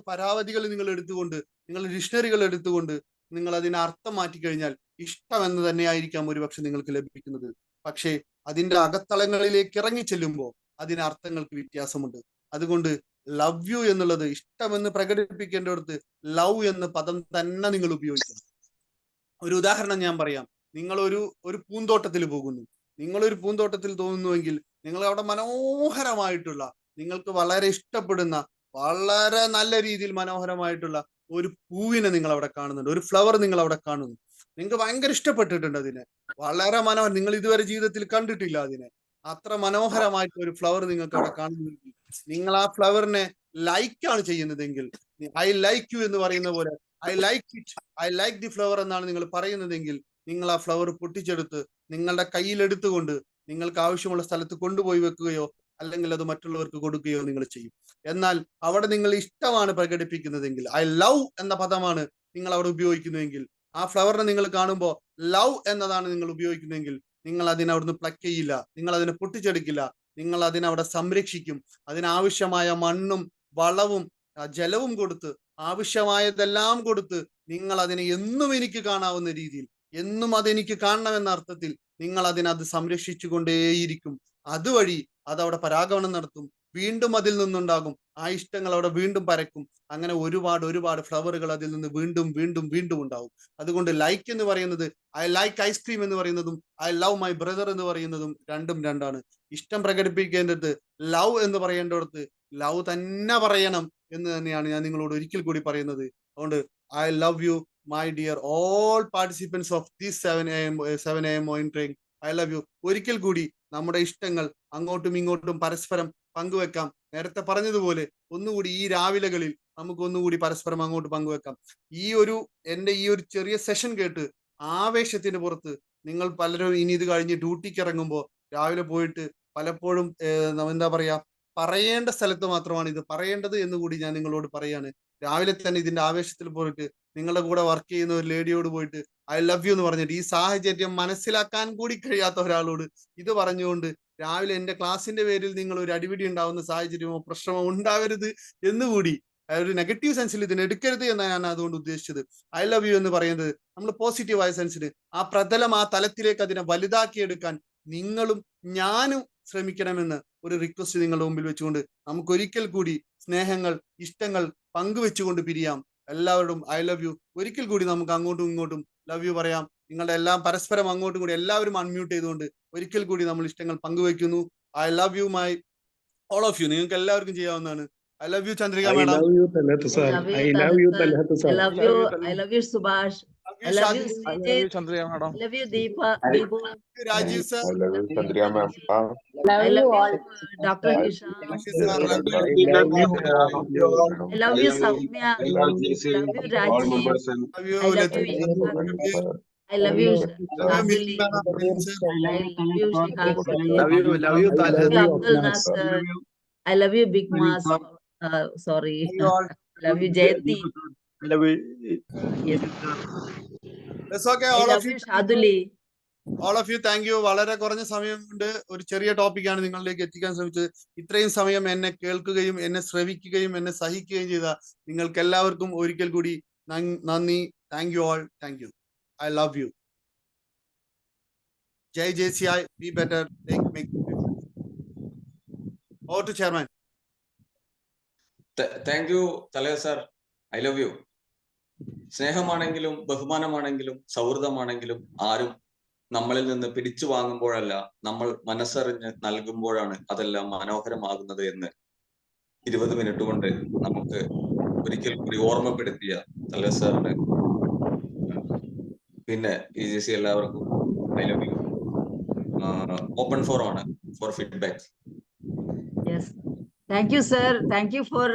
പരാവധികൾ നിങ്ങൾ എടുത്തുകൊണ്ട്, നിങ്ങൾ ഡിക്ഷണറികൾ എടുത്തുകൊണ്ട് നിങ്ങൾ അതിന് അർത്ഥം മാറ്റിക്കഴിഞ്ഞാൽ ഇഷ്ടം എന്ന് തന്നെയായിരിക്കാം ഒരുപക്ഷെ നിങ്ങൾക്ക് ലഭിക്കുന്നത്. പക്ഷേ അതിന്റെ അകത്തളങ്ങളിലേക്ക് ഇറങ്ങി ചെല്ലുമ്പോൾ അതിന് അർത്ഥങ്ങൾക്ക് വ്യത്യാസമുണ്ട്. അതുകൊണ്ട് ലവ് യു എന്നുള്ളത് ഇഷ്ടമെന്ന് പ്രകടിപ്പിക്കേണ്ടടുത്ത് ലവ് എന്ന പദം തന്നെ നിങ്ങൾ ഉപയോഗിക്കണം. ഒരു ഉദാഹരണം ഞാൻ പറയാം. നിങ്ങൾ ഒരു പൂന്തോട്ടത്തിൽ പോകുന്നു. നിങ്ങളൊരു പൂന്തോട്ടത്തിൽ തോന്നുന്നുവെങ്കിൽ നിങ്ങൾ അവിടെ മനോഹരമായിട്ടുള്ള, നിങ്ങൾക്ക് വളരെ ഇഷ്ടപ്പെടുന്ന, വളരെ നല്ല രീതിയിൽ മനോഹരമായിട്ടുള്ള ഒരു പൂവിനെ നിങ്ങൾ അവിടെ കാണുന്നുണ്ട്, ഒരു ഫ്ലവർ നിങ്ങൾ അവിടെ കാണുന്നു. നിങ്ങൾക്ക് ഭയങ്കര ഇഷ്ടപ്പെട്ടിട്ടുണ്ട് അതിനെ, വളരെ മനോഹരം, നിങ്ങൾ ഇതുവരെ ജീവിതത്തിൽ കണ്ടിട്ടില്ല അതിനെ. അത്ര മനോഹരമായിട്ട് ഒരു ഫ്ലവർ നിങ്ങൾക്ക് അവിടെ കാണുന്നുണ്ടെങ്കിൽ നിങ്ങൾ ആ ഫ്ലവറിനെ ലൈക്കാണ് ചെയ്യുന്നതെങ്കിൽ, ഐ ലൈക്ക് യു എന്ന് പറയുന്ന പോലെ I like it, I like the flower എന്നാണ് നിങ്ങൾ പറയുന്നതെങ്കിൽ നിങ്ങൾ ആ ഫ്ലവർ പൊട്ടിച്ചെടുത്ത് നിങ്ങളുടെ കയ്യിലെടുത്തുകൊണ്ട് നിങ്ങൾക്ക് ആവശ്യമുള്ള സ്ഥലത്ത് കൊണ്ടുപോയി വെക്കുകയോ അല്ലെങ്കിൽ അത് മറ്റുള്ളവർക്ക് കൊടുക്കുകയോ നിങ്ങൾ ചെയ്യും. എന്നാൽ അവിടെ നിങ്ങൾ ഇഷ്ടമാണ് പ്രകടിപ്പിക്കുന്നതെങ്കിൽ, ഐ ലവ് എന്ന പദമാണ് നിങ്ങൾ അവിടെ ഉപയോഗിക്കുന്നുവെങ്കിൽ, ആ ഫ്ലവറിനെ നിങ്ങൾ കാണുമ്പോൾ ലവ് എന്നതാണ് നിങ്ങൾ ഉപയോഗിക്കുന്നതെങ്കിൽ നിങ്ങൾ അതിനെ അവിടുന്ന് പ്ലക്ക് ചെയ്യില്ല, നിങ്ങൾ അതിനെ പൊട്ടിച്ചെടുക്കില്ല, നിങ്ങൾ അതിനവിടെ സംരക്ഷിക്കും. അതിനാവശ്യമായ മണ്ണും വളവും ജലവും കൊടുത്ത്, ആവശ്യമായതെല്ലാം കൊടുത്ത് നിങ്ങൾ അതിനെ എന്നും എനിക്ക് കാണാവുന്ന രീതിയിൽ, എന്നും അതെനിക്ക് കാണണമെന്ന അർത്ഥത്തിൽ നിങ്ങൾ അതിനത് സംരക്ഷിച്ചു കൊണ്ടേയിരിക്കും. അതുവഴി അതവിടെ പരാഗമനം നടത്തും, വീണ്ടും അതിൽ നിന്നുണ്ടാകും, ആ ഇഷ്ടങ്ങൾ അവിടെ വീണ്ടും പരക്കും. അങ്ങനെ ഒരുപാട് ഫ്ലവറുകൾ അതിൽ നിന്ന് വീണ്ടും വീണ്ടും വീണ്ടും ഉണ്ടാവും. അതുകൊണ്ട് ലൈക്ക് എന്ന് പറയുന്നത്, ഐ ലൈക്ക് ഐസ്ക്രീം എന്ന് പറയുന്നതും ഐ ലവ് മൈ ബ്രദർ എന്ന് പറയുന്നതും രണ്ടും രണ്ടാണ്. ഇഷ്ടം പ്രകടിപ്പിക്കേണ്ടത് ലവ് എന്ന് പറയേണ്ടടുത്ത് ലവ് തന്നെ പറയണം എന്ന് തന്നെയാണ് ഞാൻ നിങ്ങളോട് ഒരിക്കൽ കൂടി പറയുന്നത്. അതുകൊണ്ട് I love you my dear all participants of this 7 AM morning train. I love U. ഒരിക്കൽ കൂടി നമ്മുടെ ഇഷ്ടങ്ങൾ അങ്ങോട്ടും ഇങ്ങോട്ടും പരസ്പരം പങ്കുവെക്കാം. നേരത്തെ പറഞ്ഞതുപോലെ ഒന്നുകൂടി ഈ രാവിലെകളിൽ നമുക്ക് ഒന്നുകൂടി പരസ്പരം അങ്ങോട്ട് പങ്കുവെക്കാം. എൻ്റെ ഈ ഒരു ചെറിയ സെഷൻ കേട്ട് ആവേശത്തിന് പുറത്ത് നിങ്ങൾ പലരും ഇനി ഇത് കഴിഞ്ഞ് ഡ്യൂട്ടിക്ക് ഇറങ്ങുമ്പോൾ രാവിലെ പോയിട്ട് പലപ്പോഴും എന്താ പറയാ, പറയേണ്ട സ്ഥലത്ത് മാത്രമാണ് ഇത് പറയേണ്ടത് എന്ന് കൂടി ഞാൻ നിങ്ങളോട് പറയാണ്. രാവിലെ തന്നെ ഇതിന്റെ ആവേശത്തിൽ പോയിട്ട് നിങ്ങളുടെ കൂടെ വർക്ക് ചെയ്യുന്ന ഒരു ലേഡിയോട് പോയിട്ട് ഐ ലവ് യു എന്ന് പറഞ്ഞിട്ട് ഈ സാഹചര്യം മനസ്സിലാക്കാൻ കൂടി കഴിയാത്ത ഒരാളോട് ഇത് പറഞ്ഞുകൊണ്ട് രാവിലെ എന്റെ ക്ലാസ്സിന്റെ പേരിൽ നിങ്ങൾ ഒരു അടിപിടി ഉണ്ടാവുന്ന സാഹചര്യമോ പ്രശ്നമോ ഉണ്ടാവരുത് എന്നുകൂടി ഒരു നെഗറ്റീവ് സെൻസിൽ ഇതിനെ എടുക്കരുത് എന്നാണ് ഞാൻ അതുകൊണ്ട് ഉദ്ദേശിച്ചത്. ഐ ലവ് യു എന്ന് പറയുന്നത് നമ്മൾ പോസിറ്റീവായ സെൻസിന് ആ പ്രതലം ആ തലത്തിലേക്ക് അതിനെ വലുതാക്കിയെടുക്കാൻ നിങ്ങളും ഞാനും ശ്രമിക്കണമെന്ന് ഒരു റിക്വസ്റ്റ് നിങ്ങളുടെ മുമ്പിൽ വെച്ചുകൊണ്ട് നമുക്ക് ഒരിക്കൽ കൂടി സ്നേഹങ്ങൾ ഇഷ്ടങ്ങൾ പങ്കുവെച്ചുകൊണ്ട് പിരിയാം. എല്ലാവരോടും ഐ ലവ് യു. ഒരിക്കൽ കൂടി നമുക്ക് അങ്ങോട്ടും ഇങ്ങോട്ടും ലവ് യു പറയാം. നിങ്ങളുടെ എല്ലാം പരസ്പരം അങ്ങോട്ടും കൂടി എല്ലാവരും അൺമ്യൂട്ട് ചെയ്തുകൊണ്ട് ഒരിക്കൽ കൂടി നമ്മൾ ഇഷ്ടങ്ങൾ പങ്കുവെക്കുന്നു. I love you my all of you. നിങ്ങൾക്ക് എല്ലാവർക്കും ചെയ്യാവുന്നതാണ്. I love you Chandrika I madam. love you, Talhat I sir. love you, I love you, Talhat Talhat sir. I sir. love you. I love you, Subhash. I love you, Shaji. I love you, Srijit. Chandrika madam. I love you, Deepa, I Deepu. Rajeev sir. I love you, Chandriya ma'am. I love you, Dr. I- Hisham. Rashi sir. I love you. I love you, Soumya. I love you, all Rajiv. members and Love you I love Latif. you, thank you, sir. I love you, Love you Shaduli. Milky madam. Sir. I love you, Shihab. Love you, I love you, Talhat. Abdul Nasser. I love you, Big Mas. Sorry. Love you all. Love you, Jayanti. Yes. It's okay. I All of love you. you, Shaduli. All of you, thank you. വളരെ കുറഞ്ഞ സമയം കൊണ്ട് ഒരു ചെറിയ ടോപ്പിക്കാണ് നിങ്ങളിലേക്ക് എത്തിക്കാൻ ശ്രമിച്ചത്. ഇത്രയും സമയം എന്നെ കേൾക്കുകയും എന്നെ ശ്രവിക്കുകയും എന്നെ സഹിക്കുകയും ചെയ്ത നിങ്ങൾക്ക് എല്ലാവർക്കും ഒരിക്കൽ കൂടി നന്ദി. Thank you all. Thank you. I love you. Jai JCI. Be better. Make over to chairman. Thank you Talhat sir. I love you. സ്നേഹമാണെങ്കിലും ബഹുമാനമാണെങ്കിലും സൗഹൃദമാണെങ്കിലും ആരും നമ്മളിൽ നിന്ന് പിടിച്ചു വാങ്ങുമ്പോഴല്ല, നമ്മൾ മനസ്സറിഞ്ഞ് നൽകുമ്പോഴാണ് അതെല്ലാം മനോഹരമാകുന്നത് എന്ന് 20 മിനിറ്റ് കൊണ്ട് നമുക്ക് ഒരിക്കൽ കൂടി ഓർമ്മപ്പെടുത്തിയ തലഹത്ത് സാറിന് പിന്നെ PGC എല്ലാവർക്കും I love you. Open forum ആണ് for feedback. Yes. Thank you, sir. Thank you for,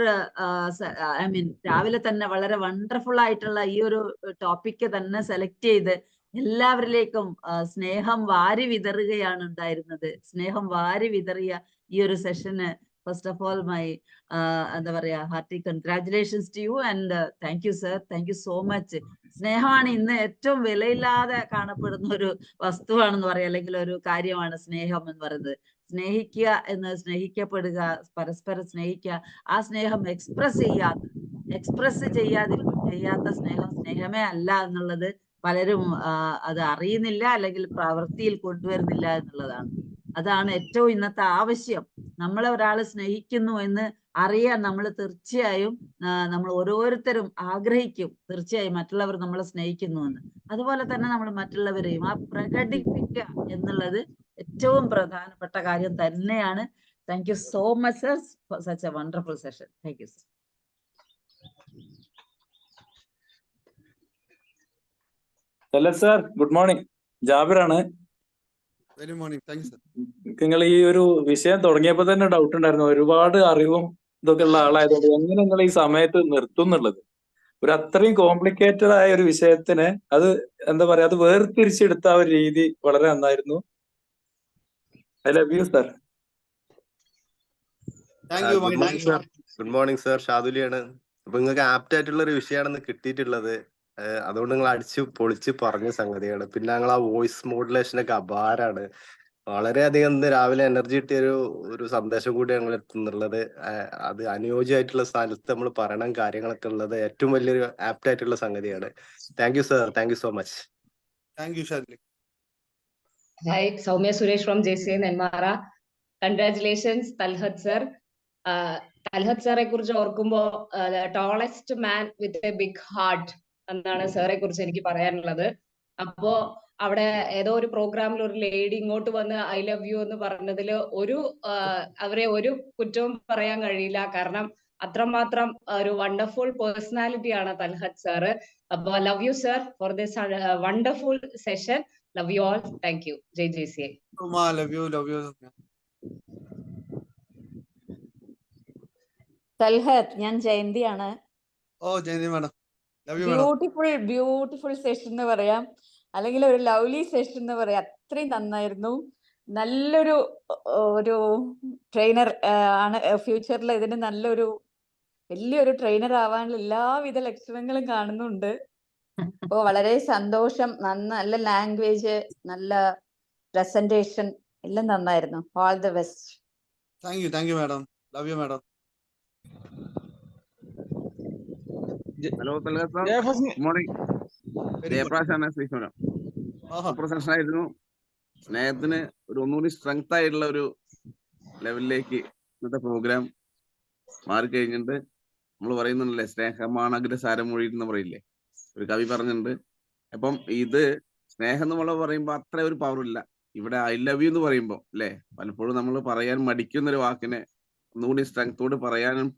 I mean, രാവിലെ തന്നെ വളരെ വണ്ടർഫുൾ ആയിട്ടുള്ള ഈ ഒരു ടോപ്പിക്ക് തന്നെ സെലക്ട് ചെയ്ത് എല്ലാവരിലേക്കും സ്നേഹം വാരി വിതറുകയാണ് ഉണ്ടായിരുന്നത്. സ്നേഹം വാരി വിതറിയ ഈ ഒരു സെഷന് ഫസ്റ്റ് ഓഫ് ഓൾ മൈ എന്താ പറയാ hearty congratulations to you and thank you sir. Thank you so much. സ്നേഹമാണ് ഇന്ന് ഏറ്റവും വിലയില്ലാതെ കാണപ്പെടുന്ന ഒരു വസ്തുവാണെന്ന് പറയാം, അല്ലെങ്കിൽ ഒരു കാര്യമാണ് സ്നേഹം എന്ന് പറയുന്നത്. സ്നേഹിക്കുക എന്ന്, സ്നേഹിക്കപ്പെടുക, പരസ്പരം സ്നേഹിക്കുക, ആ സ്നേഹം എക്സ്പ്രസ് ചെയ്യാത്ത സ്നേഹം സ്നേഹമേ അല്ല എന്നുള്ളത് പലരും അത് അറിയുന്നില്ല, അല്ലെങ്കിൽ പ്രവൃത്തിയിൽ കൊണ്ടുവരുന്നില്ല എന്നുള്ളതാണ്. അതാണ് ഏറ്റവും ഇന്നത്തെ ആവശ്യം. നമ്മളെ ഒരാൾ സ്നേഹിക്കുന്നു എന്ന് അറിയാൻ നമ്മൾ തീർച്ചയായും നമ്മൾ ഓരോരുത്തരും ആഗ്രഹിക്കും തീർച്ചയായും മറ്റുള്ളവർ നമ്മളെ സ്നേഹിക്കുന്നു എന്ന്. അതുപോലെ തന്നെ നമ്മൾ മറ്റുള്ളവരെയും ആ പ്രകടിപ്പിക്കുക എന്നുള്ളത് ഏറ്റവും പ്രധാനപ്പെട്ട കാര്യം തന്നെയാണ്. Thank you so much sir for such a wonderful session. Thank you sir. Talhat sir, good morning. ജാബിറാണ്. Very morning. Thank you sir. നിങ്ങൾ ഈ ഒരു വിഷയം തുടങ്ങിയപ്പോ തന്നെ ഡൗട്ട് ഉണ്ടായിരുന്നു. ഒരുപാട് അറിവും ഇതൊക്കെ ഉള്ള ആളായതുകൊണ്ട് എങ്ങനെ നിങ്ങൾ ഈ സമയത്ത് നിർത്തും എന്നുള്ളത്. ഒരു അത്രയും കോംപ്ലിക്കേറ്റഡ് ആയ ഒരു വിഷയത്തിന് അത് എന്താ പറയാ, അത് വേർതിരിച്ചെടുത്ത ആ ഒരു രീതി വളരെ നന്നായിരുന്നു. I love you sir. Thank you. Good morning sir. Good morning sir. ഷാദുലിയാണ്. അപ്പൊ നിങ്ങൾക്ക് ആപ്റ്റ് ആയിട്ടുള്ള ഒരു വിഷയമാണ് കിട്ടിയിട്ടുള്ളത്. അതുകൊണ്ട് നിങ്ങൾ അടിച്ച് പൊളിച്ച് പറഞ്ഞ സംഗതിയാണ്. പിന്നെ ഞങ്ങൾ ആ വോയിസ് മോഡുലേഷനൊക്കെ അപാരാണ്. വളരെയധികം ഇന്ന് രാവിലെ എനർജി കിട്ടിയ ഒരു സന്ദേശം കൂടി ഞങ്ങൾ എത്തുന്നുള്ളത്. അത് അനുയോജ്യമായിട്ടുള്ള സ്ഥലത്ത് നമ്മൾ പറയണം കാര്യങ്ങളൊക്കെ ഉള്ളത് ഏറ്റവും വലിയൊരു ആപ്റ്റ് ആയിട്ടുള്ള സംഗതിയാണ്. Thank you sir. Thank you so much. Thank you Shadili. Hi, Soumya Suresh from JCA Nenmara. Congratulations, Talhat sir. Talhat സാറെ കുറിച്ച് ഓർക്കുമ്പോ tallest man with a big heart എന്നാണ് സാറെ കുറിച്ച് എനിക്ക് പറയാനുള്ളത്. അപ്പോ അവിടെ ഏതോ ഒരു പ്രോഗ്രാമിൽ ഒരു ലേഡി ഇങ്ങോട്ട് വന്ന് ഐ ലവ് യു എന്ന് പറഞ്ഞതിൽ അവരെ ഒരു കുറ്റവും പറയാൻ കഴിയില്ല. കാരണം അത്രമാത്രം ഒരു വണ്ടർഫുൾ പേഴ്സണാലിറ്റി ആണ് തൽഹത്ത് സാറ്. അപ്പൊ love you sir for this wonderful session. Love you all. Thank you. Jai JCA. Love you. Love you. Talhat, ഞാൻ ജയന്തിയാണ്. ഓ Jayanthi madam. Love you madam. Beautiful session എന്ന് പറയാം, അല്ലെങ്കിൽ ഒരു ലവ്ലി സെഷൻ എന്ന് പറയാം. അത്രയും നന്നായിരുന്നു. നല്ലൊരു ട്രെയിനർ ആണ്. ഫ്യൂച്ചറിൽ ഇതിന് വലിയൊരു ട്രെയിനർ ആവാനുള്ള എല്ലാവിധ ലക്ഷണങ്ങളും കാണുന്നുണ്ട്. അപ്പോൾ വളരെ സന്തോഷം. നല്ല ലാംഗ്വേജ്, നല്ല പ്രസന്റേഷൻ എല്ലാം നന്നായിരുന്നു. All the best. Thank you madam. Love you madam. Hello Talhat sir, ജയഫസ് ഗുഡ് മോർണിംഗ്. Very good. ജയപ്രകാശാണ് ശ്രീശൂരം. ആഹാ സൂപ്പർ സെഷൻ ആയിരുന്നു. സ്നേഹത്തിന് ഒരു ഒന്നുകൂടി സ്ട്രെങ്ത് ആയിട്ടുള്ള ഒരു ലെവലിലേക്ക് ഇന്നത്തെ പ്രോഗ്രാം മാറിക്കഴിഞ്ഞിട്ടുണ്ട്. നമ്മൾ പറയുന്നുണ്ടല്ലേ, സ്നേഹമാണ് അഗ്രസാരം മൊഴി എന്ന് പറയില്ലേ, ഒരു കവി പറഞ്ഞിട്ടുണ്ട്. അപ്പം ഇത് സ്നേഹം നമ്മൾ പറയുമ്പോൾ അത്ര ഒരു പവർ ഇല്ല. ഇവിടെ ഐ ലവ് യു എന്ന് പറയുമ്പോൾ അല്ലെ, പലപ്പോഴും നമ്മൾ പറയാൻ മടിക്കുന്ന ഒരു വാക്കിനെ ഒന്നുകൂടി സ്ട്രെങ്തോട് പറയാനും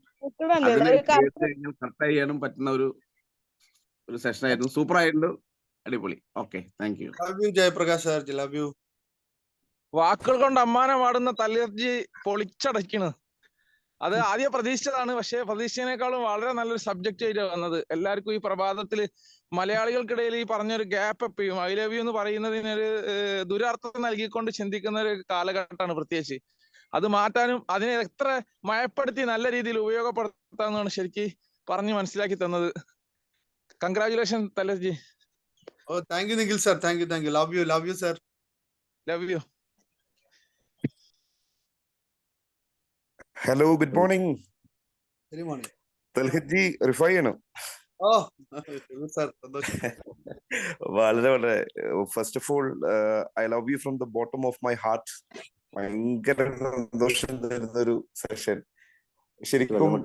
അതിനെ കേട്ട് കഴിഞ്ഞാൽ കട്ട് ചെയ്യാനും പറ്റുന്ന ഒരു സെഷൻ ആയിരുന്നു. സൂപ്പർ ആയിരുന്നു, അടിപൊളി. Okay, thank you. Love U Jayaprakash sir, love U. വാക്കുകൾ കൊണ്ട് അമ്മാനം പാടുന്ന തലർജി പൊളിച്ചടയ്ക്കണ്. അത് ആദ്യം പ്രതീക്ഷിച്ചതാണ്, പക്ഷെ പ്രതീക്ഷിച്ചതിനേക്കാളും വളരെ നല്ലൊരു സബ്ജക്റ്റ് ആയിട്ട് വന്നത്. എല്ലാവർക്കും ഈ പ്രഭാതത്തിൽ മലയാളികൾക്കിടയിൽ ഈ പറഞ്ഞൊരു ഗ്യാപ്പ് എപ്പോഴും ഐ ലവ് യു എന്ന് പറയുന്നതിനൊരു ദുരർത്ഥം നൽകിക്കൊണ്ട് ചിന്തിക്കുന്ന ഒരു കാലഘട്ടമാണ് പ്രത്യേകിച്ച്. അത് മാറ്റാനും അതിനെ എത്ര മയപ്പെടുത്തി നല്ല രീതിയിൽ ഉപയോഗപ്പെടുത്താമെന്നാണ് ശരിക്കും പറഞ്ഞ് മനസ്സിലാക്കി തന്നത്. കൺഗ്രാചുലേഷൻ തലർജി. ഓ thank you Nikhil sir, thank you. Love you sir. Love you. Hello, good morning. Very morning. Talhat ji, Rifai ആണ്. ഓ സാർ, സന്തോഷം. വളരെ വളരെ first of all I love you from the bottom of my heart. ഭയങ്കര സന്തോഷം തരുന്ന ഒരു സെഷൻ. ശരിക്കും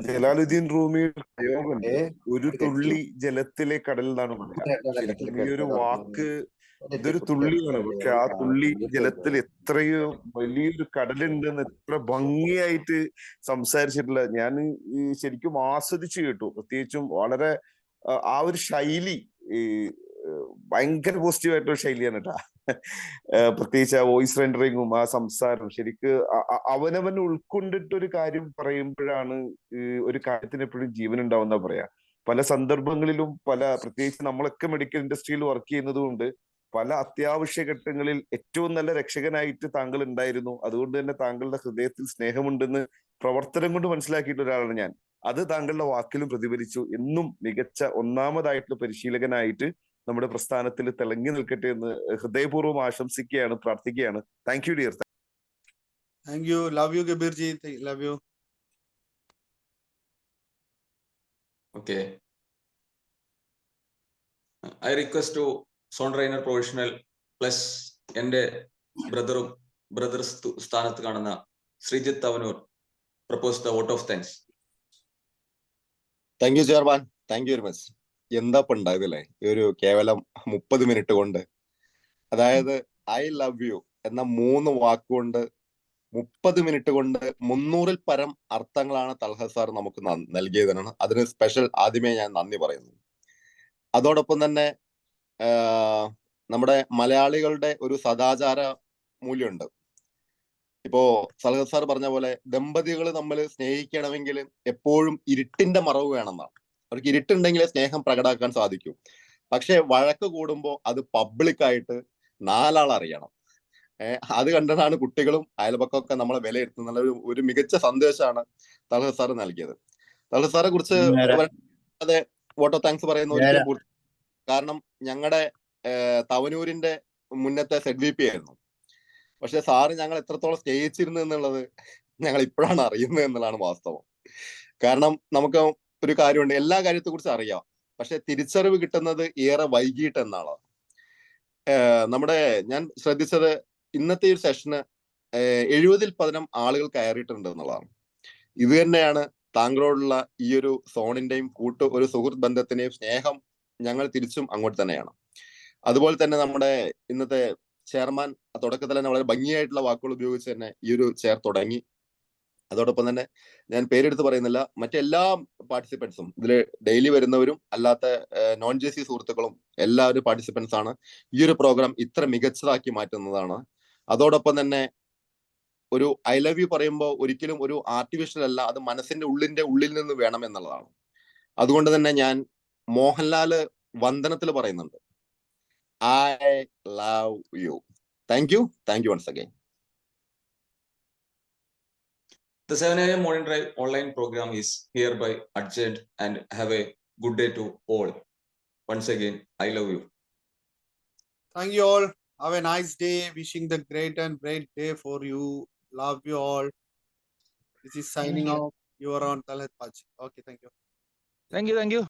ജലാലുദ്ദീൻ റൂമിയുടെ പ്രയോഗമുണ്ട്, ഒരു തുള്ളി ജലത്തിലെ കടൽ എന്നാണ് പറയുക. ശരിക്കും ഈ ഒരു വാക്ക് ഇതൊരു തുള്ളിയാണ്, പക്ഷെ ആ തുള്ളി ജലത്തിൽ എത്രയോ വലിയൊരു കടലുണ്ടെന്ന് എത്ര ഭംഗിയായിട്ട് സംസാരിച്ചിട്ടില്ല. ഞാൻ ശരിക്കും ആസ്വദിച്ചു കേട്ടു. പ്രത്യേകിച്ചും വളരെ ആ ഒരു ശൈലി ഭയങ്കര പോസിറ്റീവ് ആയിട്ടുള്ള ശൈലിയാണ് കേട്ടാ. പ്രത്യേകിച്ച് ആ വോയിസ് റെൻഡറിങ്ങും ആ സംസാരം ശരിക്ക് അവനവൻ ഉൾക്കൊണ്ടിട്ട് ഒരു കാര്യം പറയുമ്പോഴാണ് ഒരു കാര്യത്തിന് എപ്പോഴും ജീവൻ ഉണ്ടാവുന്ന പറയാ. പല സന്ദർഭങ്ങളിലും പ്രത്യേകിച്ച് നമ്മളൊക്കെ മെഡിക്കൽ ഇൻഡസ്ട്രിയിൽ വർക്ക് ചെയ്യുന്നത് കൊണ്ട് പല അത്യാവശ്യ ഘട്ടങ്ങളിൽ ഏറ്റവും നല്ല രക്ഷകനായിട്ട് താങ്കൾ ഉണ്ടായിരുന്നു. അതുകൊണ്ട് തന്നെ താങ്കളുടെ ഹൃദയത്തിൽ സ്നേഹമുണ്ടെന്ന് പ്രവർത്തനം കൊണ്ട് മനസ്സിലാക്കിയിട്ട് ഒരാളാണ് ഞാൻ. അത് താങ്കളുടെ വാക്കിലും പ്രതിഫലിച്ചു. എന്നും മികച്ച ഒന്നാമതായിട്ടുള്ള പരിശീലകനായിട്ട് നമ്മുടെ പ്രസ്ഥാനത്തിൽ തിളങ്ങി നിൽക്കട്ടെ എന്ന് ഹൃദയപൂർവ്വം ആശംസിക്കുകയാണ്, പ്രാർത്ഥിക്കുകയാണ്. Thank you dear. Thank you. Love you Kabir ji, love you. Okay, I request to zone trainer professional plus എന്റെ ബ്രദർ സ്ഥാനത്ത് കാണുന്ന Sreejith Thavanur propose the vote of thanks. Thank you chairman, thank you very much. എന്താ ഉണ്ടായതല്ലേ ഈ ഒരു കേവലം 30 മിനിറ്റ് കൊണ്ട്. അതായത് ഐ ലവ് യു എന്ന 3 വാക്കുകൊണ്ട് 30 മിനിറ്റ് കൊണ്ട് 300-ൽ പരം അർത്ഥങ്ങളാണ് തൽഹത് സാർ നമുക്ക് നൽകിയതാണ്. അതിന് സ്പെഷ്യൽ ആദ്യമേ ഞാൻ നന്ദി പറയുന്നു. അതോടൊപ്പം തന്നെ നമ്മുടെ മലയാളികളുടെ ഒരു സദാചാര മൂല്യമുണ്ട്. ഇപ്പോ തൽഹത് സാർ പറഞ്ഞ പോലെ ദമ്പതികൾ തമ്മിൽ സ്നേഹിക്കണമെങ്കിൽ എപ്പോഴും ഇരുട്ടിന്റെ മറവ് വേണമെന്നാണ്. അവർക്ക് ഇരുട്ടുണ്ടെങ്കിലേ സ്നേഹം പ്രകടമാക്കാൻ സാധിക്കൂ. പക്ഷെ വഴക്ക് കൂടുമ്പോൾ അത് പബ്ലിക്കായിട്ട് 4 ആൾ അറിയണം. അത് കണ്ടിട്ടാണ് കുട്ടികളും അയൽപക്കമൊക്കെ നമ്മളെ വിലയിരുത്തുന്ന ഒരു മികച്ച സന്ദേശമാണ് തൽഹത് സാർ നൽകിയത്. തൽഹത് സാറെ കുറിച്ച് അതെ വോട്ട് ഓഫ് താങ്ക്സ് പറയുന്ന ഒരിക്കലും, കാരണം ഞങ്ങളുടെ തവനൂരിന്റെ മുന്നത്തെ ZVP ആയിരുന്നു. പക്ഷെ സാറ് ഞങ്ങൾ എത്രത്തോളം സ്നേഹിച്ചിരുന്നു എന്നുള്ളത് ഞങ്ങൾ ഇപ്പോഴാണ് അറിയുന്നത് എന്നുള്ളതാണ് വാസ്തവം. കാരണം നമുക്ക് ഒരു കാര്യമുണ്ട്, എല്ലാ കാര്യത്തെ കുറിച്ച് അറിയാം, പക്ഷെ തിരിച്ചറിവ് കിട്ടുന്നത് ഏറെ വൈകിട്ട് എന്നാണ്. ഞാൻ ശ്രദ്ധിച്ചത് ഇന്നത്തെ ഒരു സെഷന് 70-ൽ 10 ആളുകൾ കയറിയിട്ടുണ്ട് എന്നുള്ളതാണ്. ഇത് തന്നെയാണ് താങ്കളോടുള്ള ഈ ഒരു സോണിന്റെയും ഒരു സുഹൃത്ത് ബന്ധത്തിന്റെയും സ്നേഹം. ഞങ്ങൾ തിരിച്ചും അങ്ങോട്ട് തന്നെയാണ്. അതുപോലെ തന്നെ നമ്മുടെ ഇന്നത്തെ ചെയർമാൻ തുടക്കത്തിൽ തന്നെ വളരെ ഭംഗിയായിട്ടുള്ള വാക്കുകൾ ഉപയോഗിച്ച് തന്നെ ഈ ഒരു ചെയർ തുടങ്ങി. അതോടൊപ്പം തന്നെ ഞാൻ പേരെടുത്ത് പറയുന്നില്ല, മറ്റെല്ലാ പാർട്ടിസിപ്പൻസും ഇതിൽ ഡെയിലി വരുന്നവരും അല്ലാത്ത നോൺ JC സുഹൃത്തുക്കളും എല്ലാവരും പാർട്ടിസിപ്പൻസ് ആണ്. ഈ ഒരു പ്രോഗ്രാം ഇത്ര മികച്ചതാക്കി മാറ്റുന്നതാണ്. അതോടൊപ്പം തന്നെ ഒരു ഐ ലവ് യു പറയുമ്പോൾ ഒരിക്കലും ഒരു ആർട്ടിഫിഷ്യൽ അല്ല, അത് മനസ്സിന്റെ ഉള്ളിൽ നിന്ന് വേണം എന്നുള്ളതാണ്. അതുകൊണ്ട് തന്നെ ഞാൻ മോഹൻലാല് വന്ദനത്തിൽ പറയുന്നുണ്ട്, I love U. Thank you once again. The 7 AM Morning Drive online program is hereby adjourned and have a good day to all. once again, I love you. Thank you all. Have a nice day. Wishing the great and bright day for you. Love you all. This is signing you. off. You are on Talhat Pachi. Okay, thank you. Thank you